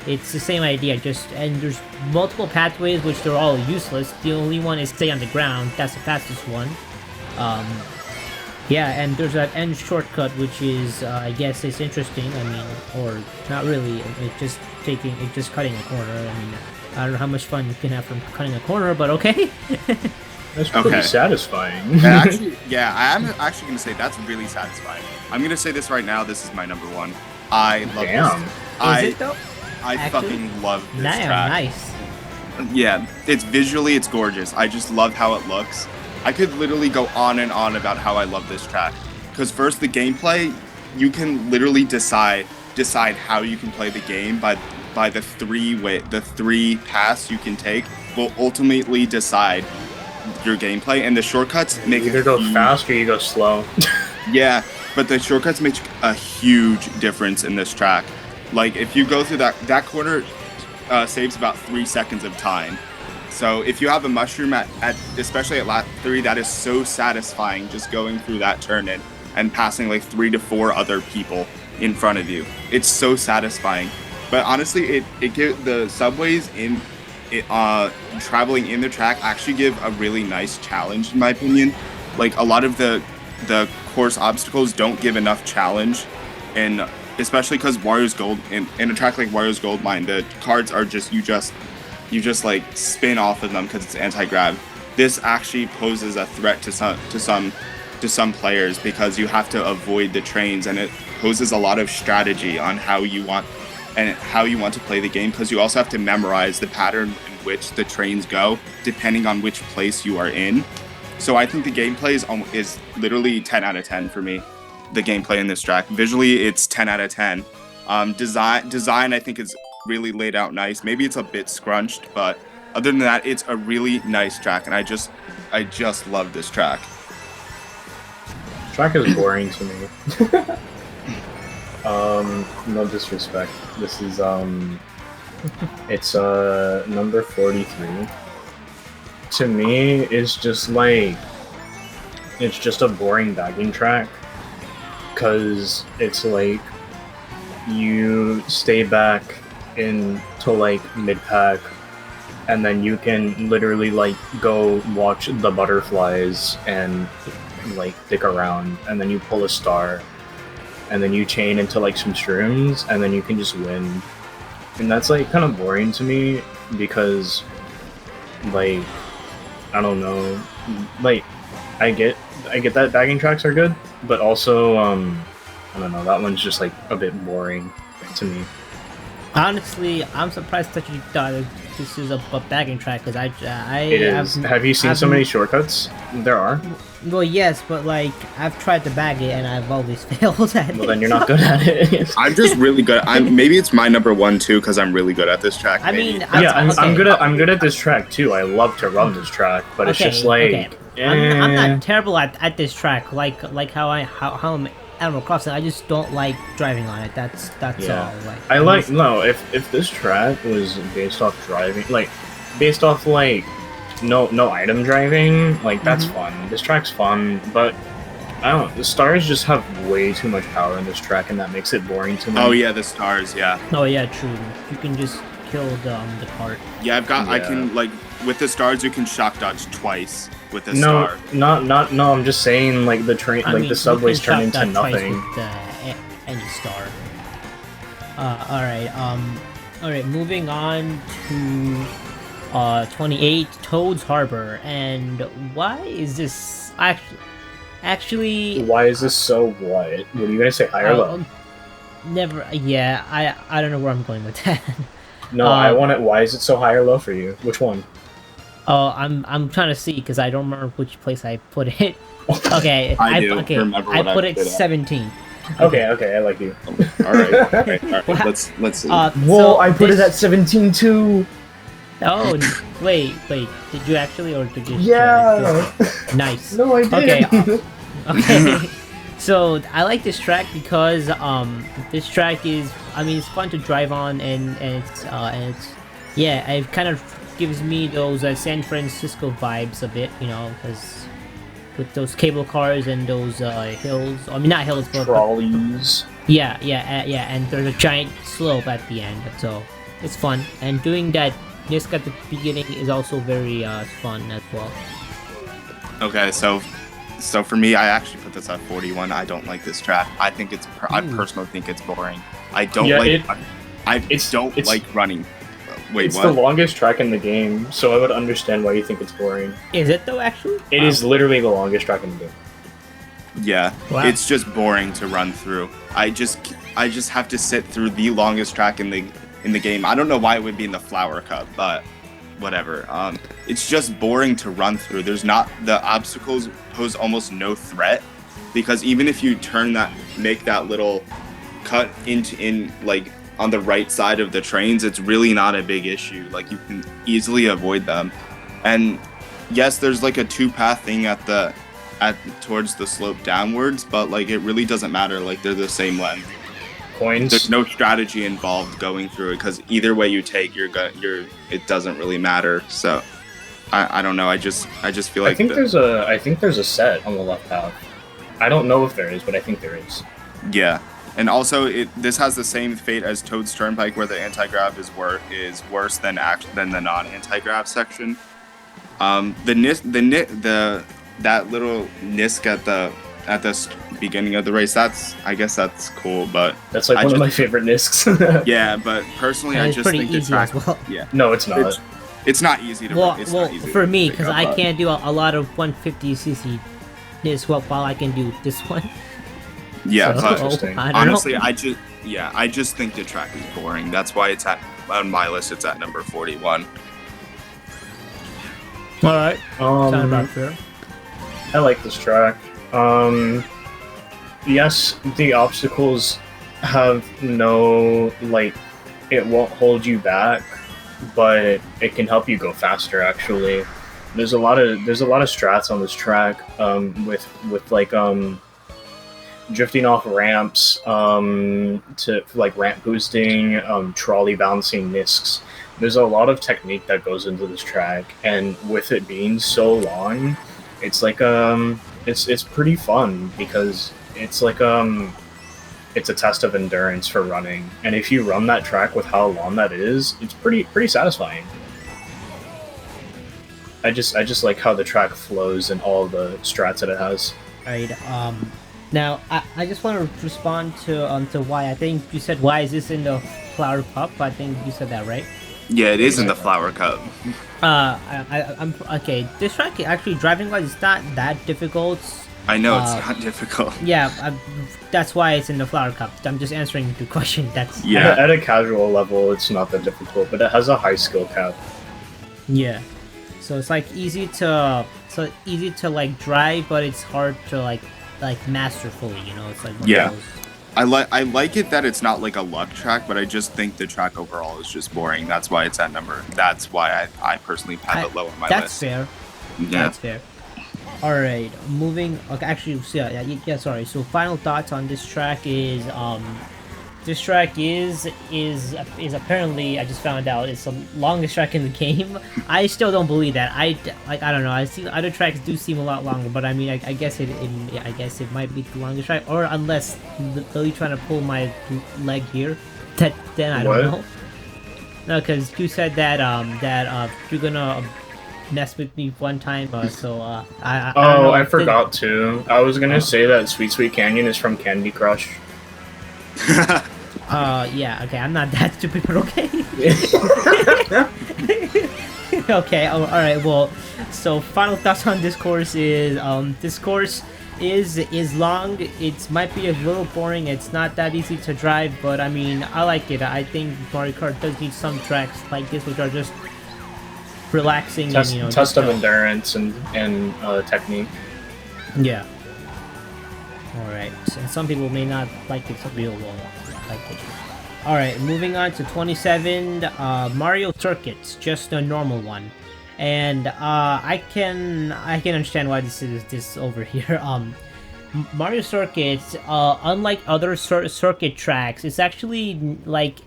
It's the same idea, and there's multiple pathways which they're all useless. The only one is stay on the ground. That's the fastest one. Yeah, and there's that end shortcut, which is I guess it's interesting. I mean, or not really. It's just cutting a corner. I mean, I don't know how much fun you can have from cutting a corner, but okay. That's pretty Okay. satisfying. And actually, yeah, I am actually going to say that's really satisfying. I'm going to say this right now. This is my number one. I love Damn. this. Is it though? I Actually? fucking love this Damn, track. nice. Yeah, it's gorgeous. I just love how it looks. I could literally go on and on about how I love this track. Because first, the gameplay, you can literally decide how you can play the game by the three paths you can take will ultimately decide your gameplay, and the shortcuts make Either it go fast or you go slow. Yeah, but the shortcuts make a huge difference in this track. Like if you go through that corner, saves about 3 seconds of time. So if you have a mushroom at especially at lap 3, that is so satisfying just going through that turn and passing like 3 to 4 other people in front of you. It's so satisfying. But honestly, it gives the subways traveling in the track actually give a really nice challenge in my opinion. Like a lot of the course obstacles don't give enough challenge, and especially because Wario's Gold in a track like Wario's Gold Mine, the cards are just you just like spin off of them because it's anti-grav. This actually poses a threat to some players because you have to avoid the trains, and it poses a lot of strategy on how you want to play the game, because you also have to memorize the pattern in which the trains go depending on which place you are in. So I think the gameplay is literally 10 out of 10 for me. the gameplay in this track. Visually, it's 10 out of 10. Design I think is really laid out nice. Maybe it's a bit scrunched, but other than that, it's a really nice track, and I just love this track. Track is boring to me. No disrespect. This is it's number 43. To me, it's just like it's just a boring bagging track, cause it's like you stay back into like mid pack, and then you can literally like go watch the butterflies and like dick around, and then you pull a star, and then you chain into like some shrooms, and then you can just win. And that's like kind of boring to me because like I don't know, like I get that bagging tracks are good, but also I don't know, that one's just like a bit boring to me. Honestly, I'm surprised that you thought this is a bagging track, because It is. Have you seen so many shortcuts? There are. Well, yes, but like I've tried to bag it and I've always failed at it. Well, then you're not good at it. I'm just really good. Maybe it's my number one too, because I'm really good at this track. I maybe. mean, I'm good at this track too. I love to run this track, but it's just like I'm not terrible at this track. Like how I'm Animal Crossing. I just don't like driving on it. That's Yeah. all. Like if this track was based off driving, like based off like no item driving, like that's fun. This track's fun, but I don't know, the stars just have way too much power in this track, and that makes it boring to me. Oh yeah, the stars, yeah. Oh yeah, true. You can just kill the cart. Yeah, I can, like, with the stars you can shock dodge twice with the No, star. no, I'm just saying like the train, the subways turn into nothing. With, any star. Alright, moving on to 28, Toad's Harbor. And why is this actually Why is this so what? What are you gonna say, high or low? Never. Yeah, I don't know where I'm going with that. No, I want it. Why is it so high or low for you? Which one? Oh, I'm trying to see because I don't remember which place I put it. Okay, I do okay, remember I what put I it put it. 17. Okay, I like you. All right. Let's see. Whoa, I put it at 17 too. Oh, wait, did you actually, or did you? Yeah. Nice. No, I did. Okay. Okay. So I like this track because this track is, I mean, it's fun to drive on, and it's yeah, it kind of gives me those San Francisco vibes a bit, you know, because with those cable cars and those hills. I mean, not hills, but trolleys. Yeah, and there's a giant slope at the end, so it's fun. And doing that disc at the beginning is also very fun as well. Okay, so for me, I actually put this at 41. I don't like this track. I think I personally think it's boring. I don't like running. Wait, it's what? the longest track in the game, so I would understand why you think it's boring. Is it though, actually? It is literally the longest track in the game. Yeah, Wow. It's just boring to run through. I just have to sit through the longest track in the game. I don't know why it would be in the Flower Cup, but whatever. It's just boring to run through. The obstacles pose almost no threat, because even if you make that little cut in like on the right side of the trains, it's really not a big issue. Like, you can easily avoid them. And yes, there's like a 2-path thing towards the slope downwards, but like it really doesn't matter. Like, they're the same length. Coins. There's no strategy involved going through it, because either way you take, it doesn't really matter. So I don't know. I just feel like there's a set on the left path. I don't know if there is, but I think there is. Yeah. And also, this has the same fate as Toad's Turnpike, where the anti-grav is worse than the non-anti-grav section. That little Nisk at the beginning of the race, I guess that's cool, but that's like one of my favorite Nisks. Yeah, but personally, And I it's just pretty think the easy track. as well. Yeah. No, it's not. It's not easy to. Well, it's not easy for to me, pick because up, I but- can't do a lot of 150cc this well, while I can do this one. Yeah, So, but Interesting. I don't honestly, know. I just think the track is boring. That's why it's on my list. It's at number 41. All right. Sound about Um, fair. I like this track. yes, the obstacles have no, like, it won't hold you back, but it can help you go faster. Actually, there's a lot of strats on this track, with like drifting off ramps, to like ramp boosting, trolley bouncing nisks. There's a lot of technique that goes into this track, and with it being so long, it's like it's pretty fun because it's like it's a test of endurance for running, and if you run that track with how long that is, it's pretty satisfying. I just like how the track flows and all the strats that it has. Right. Now I just want to respond to why. I think you said why is this in the flower cup? I think you said that, right? Yeah, it is in the flower cup. I'm okay. This track actually driving wise, it's not that difficult. I know it's not difficult. Yeah, that's why it's in the flower cup. I'm just answering the question. That's Yeah. At a casual level, it's not that difficult, but it has a high skill cap. yeah. So it's like easy to like drive, but it's hard to like masterfully. You know, it's like one Yeah. of those. I like it that it's not like a luck track, but I just think the track overall is just boring. That's why it's that number. That's why I personally have it low on my That's list. fair. Yeah. That's fair. All right, moving. Okay, actually, so yeah. Sorry. So, final thoughts on this track is this track is apparently I just found out it's the longest track in the game. I still don't believe that. I don't know. I see other tracks do seem a lot longer, but I mean I guess I guess it might be the longest track, or unless Lily trying to pull my leg here. Then I don't What? know. No, because you said that you're gonna mess with me one time, so I don't know. I forgot to. I was gonna say that Sweet Sweet Canyon is from Candy Crush. Yeah, okay, I'm not that stupid, but okay. Okay, alright, well, so final thoughts on this course is, this course is long, it might be a little boring, it's not that easy to drive, but I mean, I like it. I think Mario Kart does need some tracks like this, which are just relaxing Test, and, you know, test just, of endurance and technique. yeah. Alright, and some people may not like it, some people won't like it. Alright, moving on to 27, Mario Circuits, just a normal one. And I can understand why this is this over here. Mario Circuits, unlike other circuit tracks, it's actually like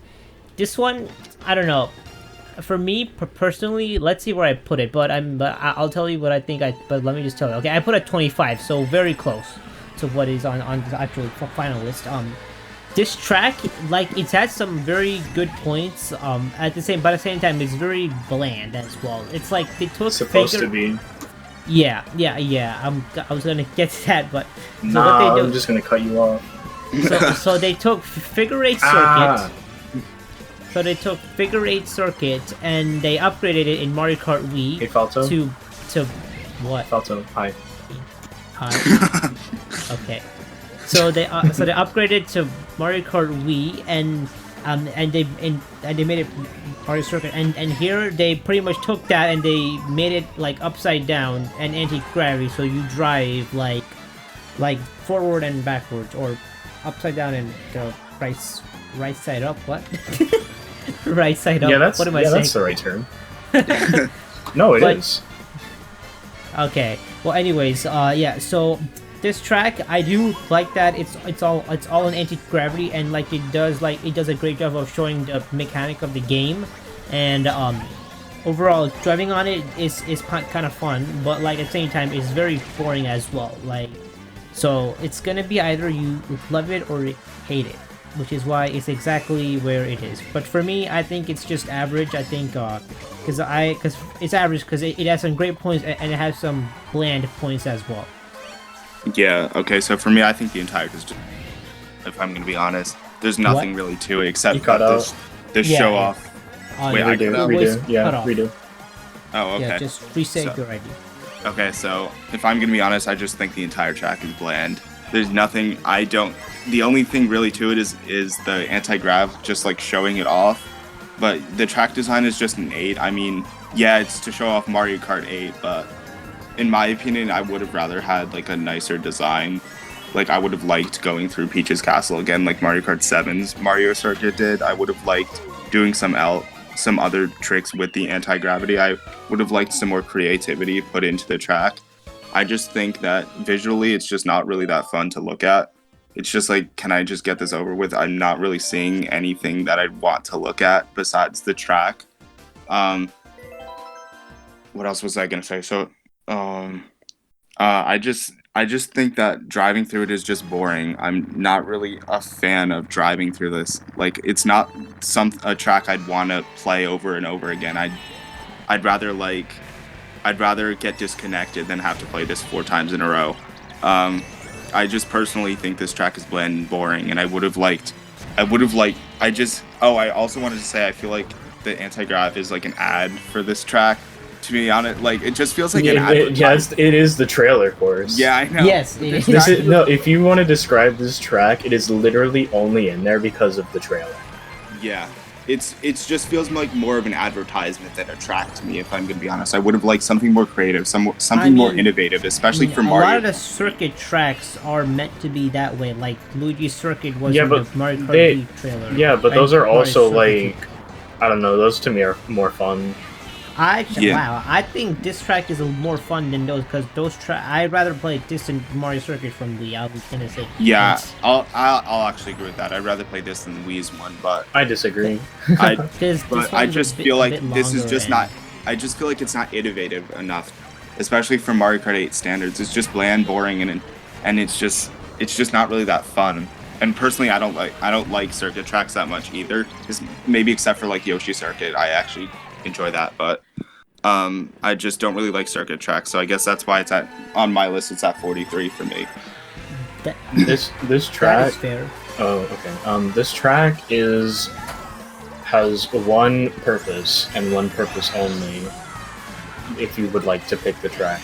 this one. I don't know. For me personally, let's see where I put it. But I'll tell you what I think. But let me just tell you. Okay, I put it at 25, so very close to what is on the actual final list. This track, like, it's had some very good points. By the same time, it's very bland as well. It's like they took It's supposed to be. Yeah. I was gonna get to that, but so Nah, what they do, I'm just gonna cut you off. so they took figure eight circuit. Ah. So they took figure eight circuit and they upgraded it in Mario Kart Wii Hey, Falto. to what? Falto, hi. Hi. Okay. So they upgraded to Mario Kart Wii and they made it Mario Circuit and here they pretty much took that and they made it like upside down and anti-gravity, so you drive like forward and backwards, or upside down and right side up. What? Right side up. Yeah, that's what am I saying? That's the right term. No, it is. Okay. Well, anyways, yeah. So this track, I do like that it's all in anti-gravity, and like it does a great job of showing the mechanic of the game, and overall driving on it is kind of fun, but like at the same time it's very boring as well. Like, so it's gonna be either you love it or hate it, which is why it's exactly where it is. But for me, I think it's just average. I think because it's average because it has some great points and it has some bland points as well. Yeah, okay, so for me, I think the entire is just, if I'm going to be honest, there's nothing really to it except You cut this Yeah, show yeah. off. Wait, Yeah, I Redo, cut out? Voice redo. Yeah, cut off. redo. Oh, okay. Yeah, just reset So- your ID. Okay, so if I'm going to be honest, I just think the entire track is bland. There's nothing, the only thing really to it is the anti-grav, just like showing it off. But the track design is just an 8. I mean, yeah, it's to show off Mario Kart 8, but in my opinion, I would have rather had like a nicer design. Like I would have liked going through Peach's Castle again, like Mario Kart 7's Mario Circuit did. I would have liked doing some other tricks with the anti-gravity. I would have liked some more creativity put into the track. I just think that visually it's just not really that fun to look at. It's just like, can I just get this over with? I'm not really seeing anything that I'd want to look at besides the track. What else was I gonna say? So, I just think that driving through it is just boring. I'm not really a fan of driving through this. Like, it's not a track I'd want to play over and over again. I'd rather get disconnected than have to play this 4 times in a row. I just personally think this track is bland and boring, and I also wanted to say I feel like the anti-grav is like an ad for this track. To be honest, like it just feels like an ad. Yes, it is the trailer course. Yeah, I know. Yes, it is. No, if you want to describe this track, it is literally only in there because of the trailer. Yeah. It's just feels like more of an advertisement than a track to me, if I'm gonna be honest. I would have liked something more creative, something more innovative, especially for Mario. A lot of the circuit tracks are meant to be that way. Like Luigi's Circuit was in the Mario Kart Wii trailer. Yeah, but those are also like, I don't know. Those to me are more fun. Wow, I think this track is more fun than those because I'd rather play this than Mario Circuit from Wii. I was gonna say. Yeah, I'll actually agree with that. I'd rather play this than Wii's one, but I disagree. I just feel like this is just not. I just feel like it's not innovative enough, especially for Mario Kart 8 standards. It's just bland, boring, and it's just not really that fun. And personally, I don't like circuit tracks that much either. Just maybe except for like Yoshi Circuit, I actually enjoy that, but I just don't really like circuit tracks, so I guess that's why it's on my list. It's at 43 for me. This track. That is fair. Oh, okay. This track has one purpose and one purpose only. If you would like to pick the track,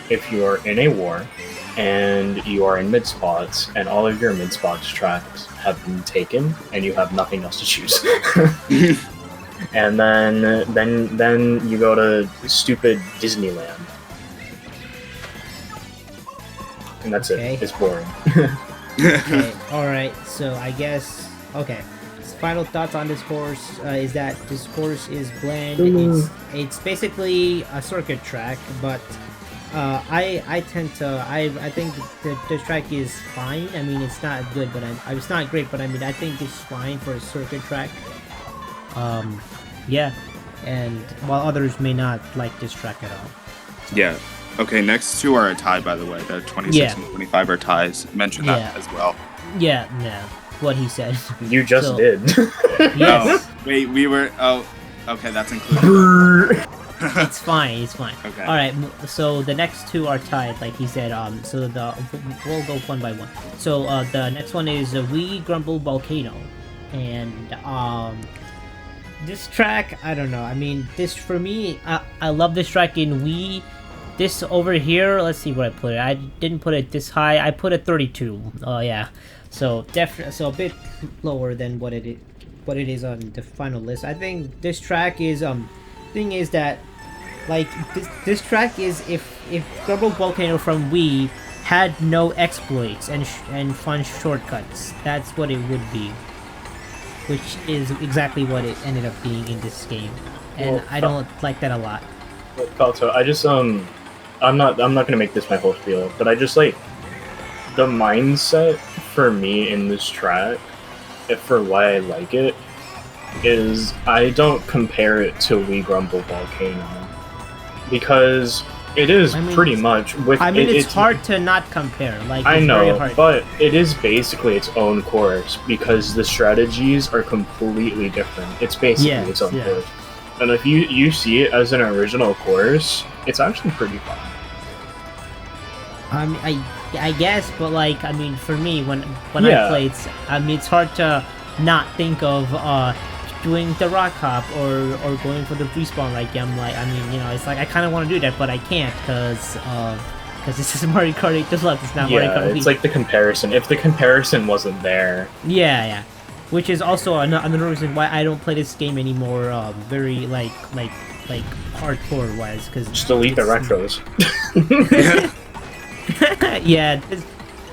if you are in a war and you are in mid spots and all of your mid spots tracks have been taken and you have nothing else to choose. And then you go to stupid Disneyland. And that's it. It's boring. Okay, alright, so I guess... Okay. Final thoughts on this course is that this course is bland. It's basically a circuit track, but I think the track is fine. I mean, it's not good, but it's not great, but I mean, I think it's fine for a circuit track. Yeah, and while others may not like this track at all. So. Yeah. Okay, next 2 are a tie, by the way. The 26 and 25 are ties. Mention that as well. Yeah, no. What he said. You just did. Yes. Oh, wait, we were... Oh, okay, that's included. It's fine, it's fine. Okay. Alright, so the next 2 are tied, like he said, so we'll go one by one. So, the next one is We Grumble Volcano. And, this track, I don't know. I mean, this for me, I love this track in Wii. This over here, let's see where I put it. I didn't put it this high. I put it 32. Oh yeah, so so a bit lower than what it is on the final list. I think this track is thing is that like this track is if Grumble Volcano from Wii had no exploits and fun shortcuts, that's what it would be. Which is exactly what it ended up being in this game, and well, I don't like that a lot. Kalto, I just I'm not gonna make this my whole spiel, but I just like the mindset for me in this track, for why I like it, is I don't compare it to Wii Grumble Volcano because it is pretty much with. I mean, it's hard to not compare. Like I know, very hard. But it is basically its own course because the strategies are completely different. It's basically its own course, and if you see it as an original course, it's actually pretty fun. I guess, but like I mean, for me, when I play, it's hard to not think of doing the rock hop or going for the respawn. Like I mean, you know, it's like I kind of want to do that, but I can't because this is Mario Kart 8 Deluxe. It's not Mario Kart 8. It's like the comparison. If the comparison wasn't there, yeah, which is also another reason why I don't play this game anymore. Very like hardcore wise, because just delete the retros. Yeah,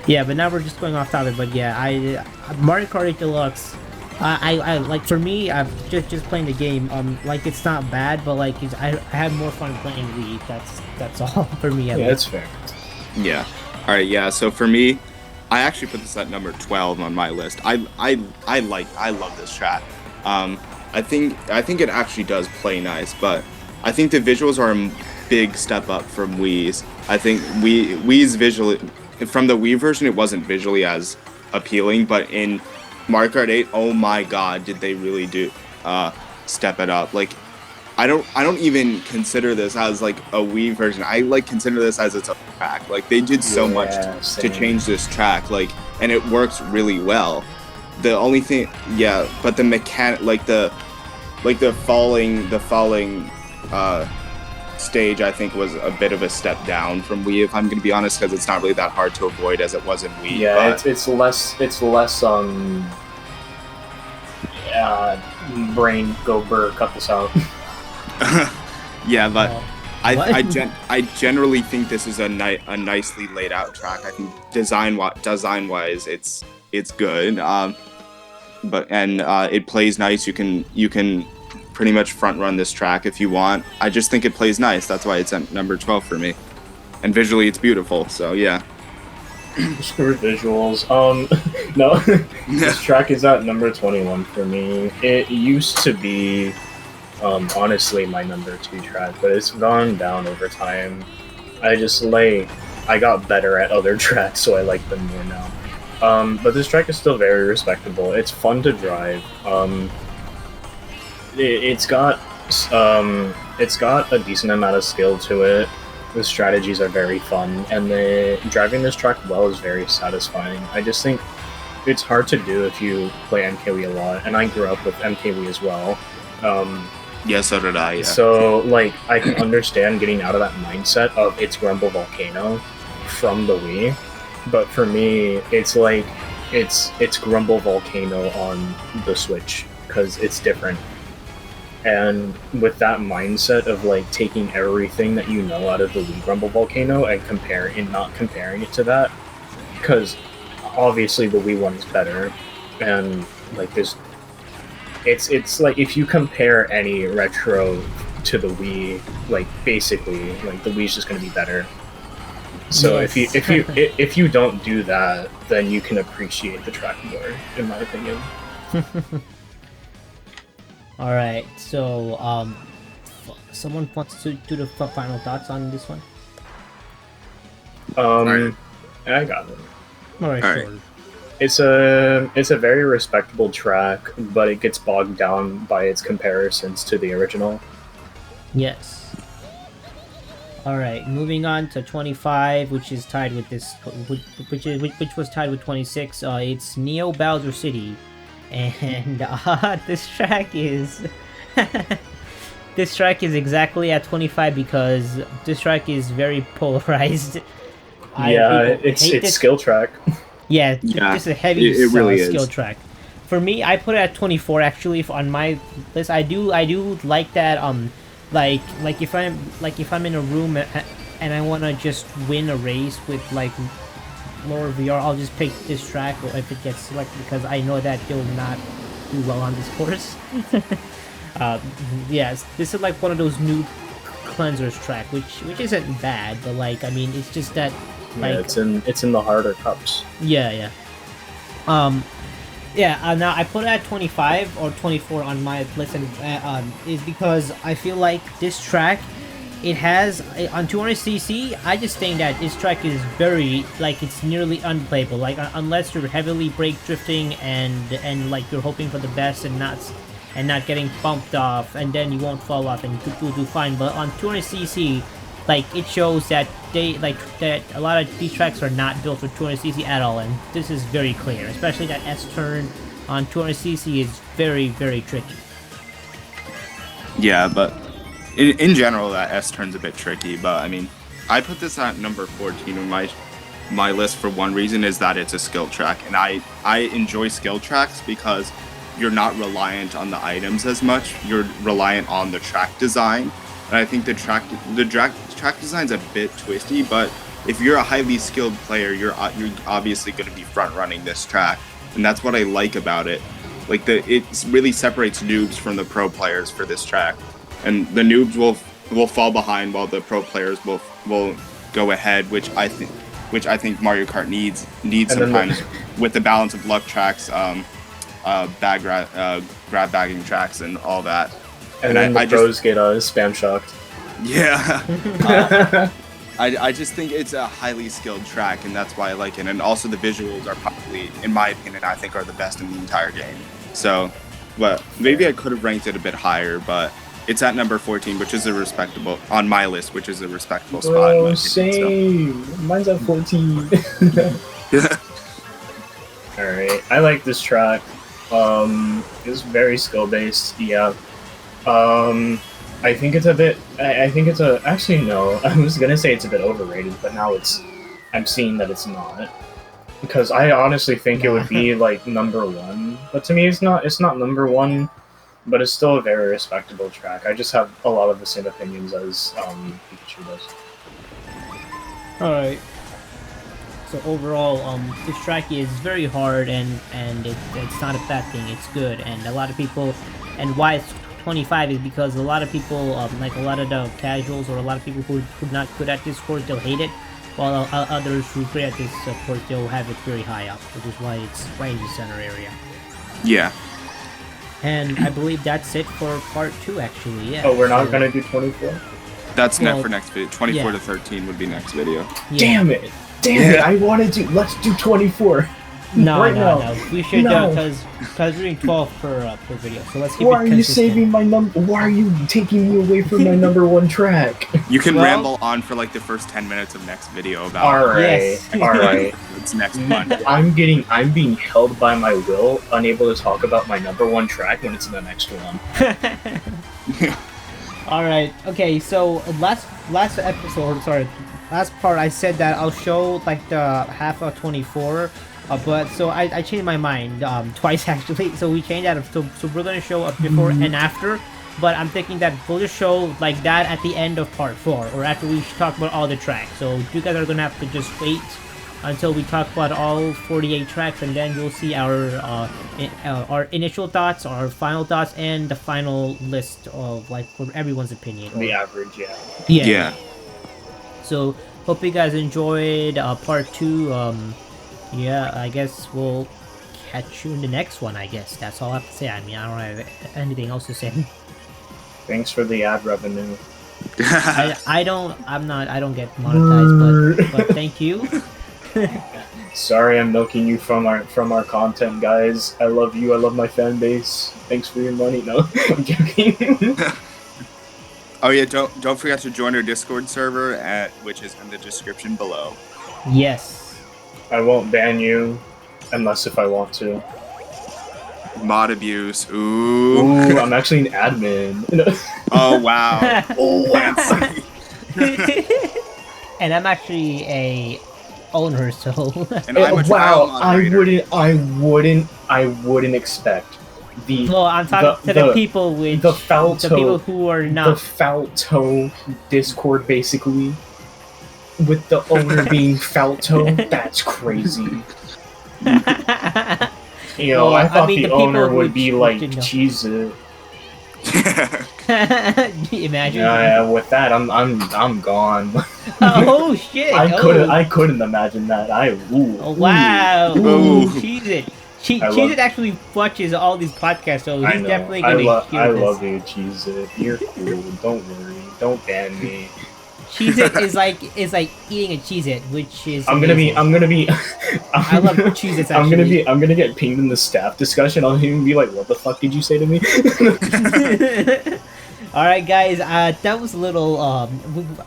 Yeah, but now we're just going off topic. But yeah, I Mario Kart 8 Deluxe. I like for me. I've just playing the game. Like it's not bad, but like I have more fun playing Wii. That's all for me at Yeah, least. that's fair. Yeah. All right. Yeah. So for me, I actually put this at number 12 on my list. I love this track. I think it actually does play nice, but I think the visuals are a big step up from Wii's. I think Wii's visually from the Wii version, it wasn't visually as appealing, but in Mario Kart 8, oh my God, did they really do step it up? Like I don't even consider this as like a Wii version. I like consider this as its own track. Like they did so much Yeah, to same. change this track, like, and it works really well. The only thing, yeah, but the mechanic, like the falling stage, I think was a bit of a step down from Wii, if I'm gonna be honest, because it's not really that hard to avoid as it was in Wii. Yeah, but, it's less brain go burr, cut this out. yeah, but What? I generally think this is a nicely laid out track. I think design wise, it's good. But it plays nice. You can pretty much front run this track if you want. I just think it plays nice. That's why it's at number 12 for me. And visually, it's beautiful. So yeah. Screw visuals. No, this track is at number 21 for me. It used to be, honestly, my number 2 track, but it's gone down over time. I got better at other tracks, so I like them more now. But this track is still very respectable. It's fun to drive. It's got a decent amount of skill to it. The strategies are very fun, and driving this track well is very satisfying. I just think it's hard to do if you play MKW a lot, and I grew up with MKW as well. Yeah, so did I. Yeah. So, like, I can understand getting out of that mindset of it's Grumble Volcano from the Wii, but for me, it's like it's Grumble Volcano on the Switch because it's different. And with that mindset of like taking everything that you know out of the Wii Grumble Volcano and not comparing it to that, because obviously the Wii one is better, and like it's like if you compare any retro to the Wii, like basically like the Wii's just going to be better. So Yes. if you don't do that, then you can appreciate the track more, in my opinion. All right. So someone wants to do the final thoughts on this one. Alright. I got it. All right. All right. Sure. It's a very respectable track, but it gets bogged down by its comparisons to the original. Yes. All right. Moving on to 25, which is tied with this, which was tied with 26. It's Neo Bowser City, and this track is this track is exactly at 25 because this track is very polarized. People It's hate this. skill track. Yeah, Yeah, this is a heavy it really skill is. track. For me, I put it at 24 actually on my list. I do like that like if I'm in a room and I want to just win a race with like lower VR, I'll just pick this track or if it gets selected because I know that it will not do well on this course. Yes, this is like one of those new cleansers track, which isn't bad, but like I mean, it's just that like It's in the harder cups. yeah. Now I put it at 25 or 24 on my list, and is because I feel like this track, it has on 200cc. I just think that this track is very like it's nearly unplayable. Like unless you're heavily brake drifting and like you're hoping for the best and not getting bumped off, and then you won't fall off and you'll do fine. But on 200cc, like it shows that that a lot of these tracks are not built for 200cc at all, and this is very clear. Especially that S turn on 200cc is very, very tricky. Yeah, but in general, that S turn's a bit tricky. But I mean, I put this at number 14 on my list for one reason, is that it's a skill track, and I enjoy skill tracks because you're not reliant on the items as much. You're reliant on the track design, and I think the track design's a bit twisty, but if you're a highly skilled player, you're obviously going to be front running this track, and that's what I like about it. Like it really separates noobs from the pro players for this track, and the noobs will fall behind while the pro players will go ahead, which I think Mario Kart needs sometimes with the balance of luck tracks, grab bagging tracks, and all that. And then the pros get spam shocked. Yeah. I just think it's a highly skilled track, and that's why I like it. And also the visuals are probably, in my opinion, I think are the best in the entire game. So, but maybe I could have ranked it a bit higher, but it's at number 14, which is a respectable, on my list, which is a respectable spot. Oh, same. So. Mine's at 14. Alright, I like this track. It's very skill-based, yeah. I think it's a bit, actually no, I was gonna say it's a bit overrated, but now I'm seeing that it's not. Because I honestly think it would be, like, number 1. But to me, it's not number 1, but it's still a very respectable track. I just have a lot of the same opinions as, Pikachu does. Alright. So overall, this track is very hard, and it's not a bad thing, it's good, and a lot of people, and why it's 25 is because a lot of people, like a lot of the casuals or a lot of people who are not good at this course, they'll hate it, while others who are great at this course, they'll have it very high up, which is why it's right in the center area. Yeah. And I believe that's it for part 2, actually, yeah. Oh, we're not gonna do 24? That's for next video. 24 to 13 would be next video. Yeah. Damn it! Damn it! I wanted to. Let's do 24. No. We should because we're doing 12 per video. So let's keep it consistent. Why are you saving my number? Why are you taking me away from my number 1 track? You can ramble on for like the first 10 minutes of next video about. All right. Yes. All right. It's next month. I'm being held by my will, unable to talk about my number 1 track when it's in the next one. All right. Okay. So last episode, sorry, last part, I said that I'll show like the half of 24. But so I changed my mind twice actually. So we changed that. So we're gonna show a before and after. But I'm thinking that we'll just show like that at the end of part 4, or after we talk about all the tracks. So you guys are gonna have to just wait until we talk about all 48 tracks, and then you'll see our initial thoughts, our final thoughts, and the final list of like for everyone's opinion. The average, yeah. Yeah. So hope you guys enjoyed part 2. Yeah, I guess we'll catch you in the next one, I guess. That's all I have to say. I mean, I don't have anything else to say. Thanks for the ad revenue. I don't get monetized, but thank you. Sorry I'm milking you from our content, guys. I love you, I love my fan base. Thanks for your money. No, I'm joking. Oh yeah, don't forget to join our Discord server which is in the description below. Yes. I won't ban you, unless if I want to. Mod abuse. Ooh. Ooh, I'm actually an admin. Oh wow. Oh wow. And I'm actually a owner, so. And I'm a trial moderator. I wouldn't expect the. Well, I'm talking to the people with the people who are not the Falto Discord, basically. With the owner being Falto, that's crazy. You know, I thought the owner would be like Cheez-It. Imagine. Yeah, with that, I'm gone. Oh shit! I couldn't imagine that. Oh wow! Ooh. Cheez-It. Cheez-It actually watches all these podcasts, so he's definitely gonna hear this. I love you, Cheez-It. You're cool. Don't worry. Don't ban me. Cheez-It is like eating a Cheez-It, which is. I'm gonna be. I love Cheez-Its. I'm gonna get pinged in the staff discussion. I'll even be like, "What the fuck did you say to me?" All right, guys. That was a little.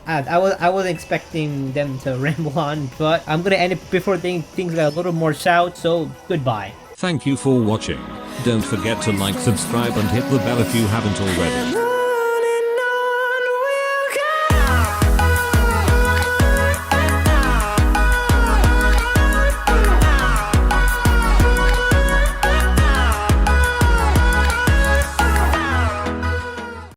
I wasn't expecting them to ramble on, but I'm gonna end it before things get a little more shout. So goodbye. Thank you for watching. Don't forget to like, subscribe, and hit the bell if you haven't already.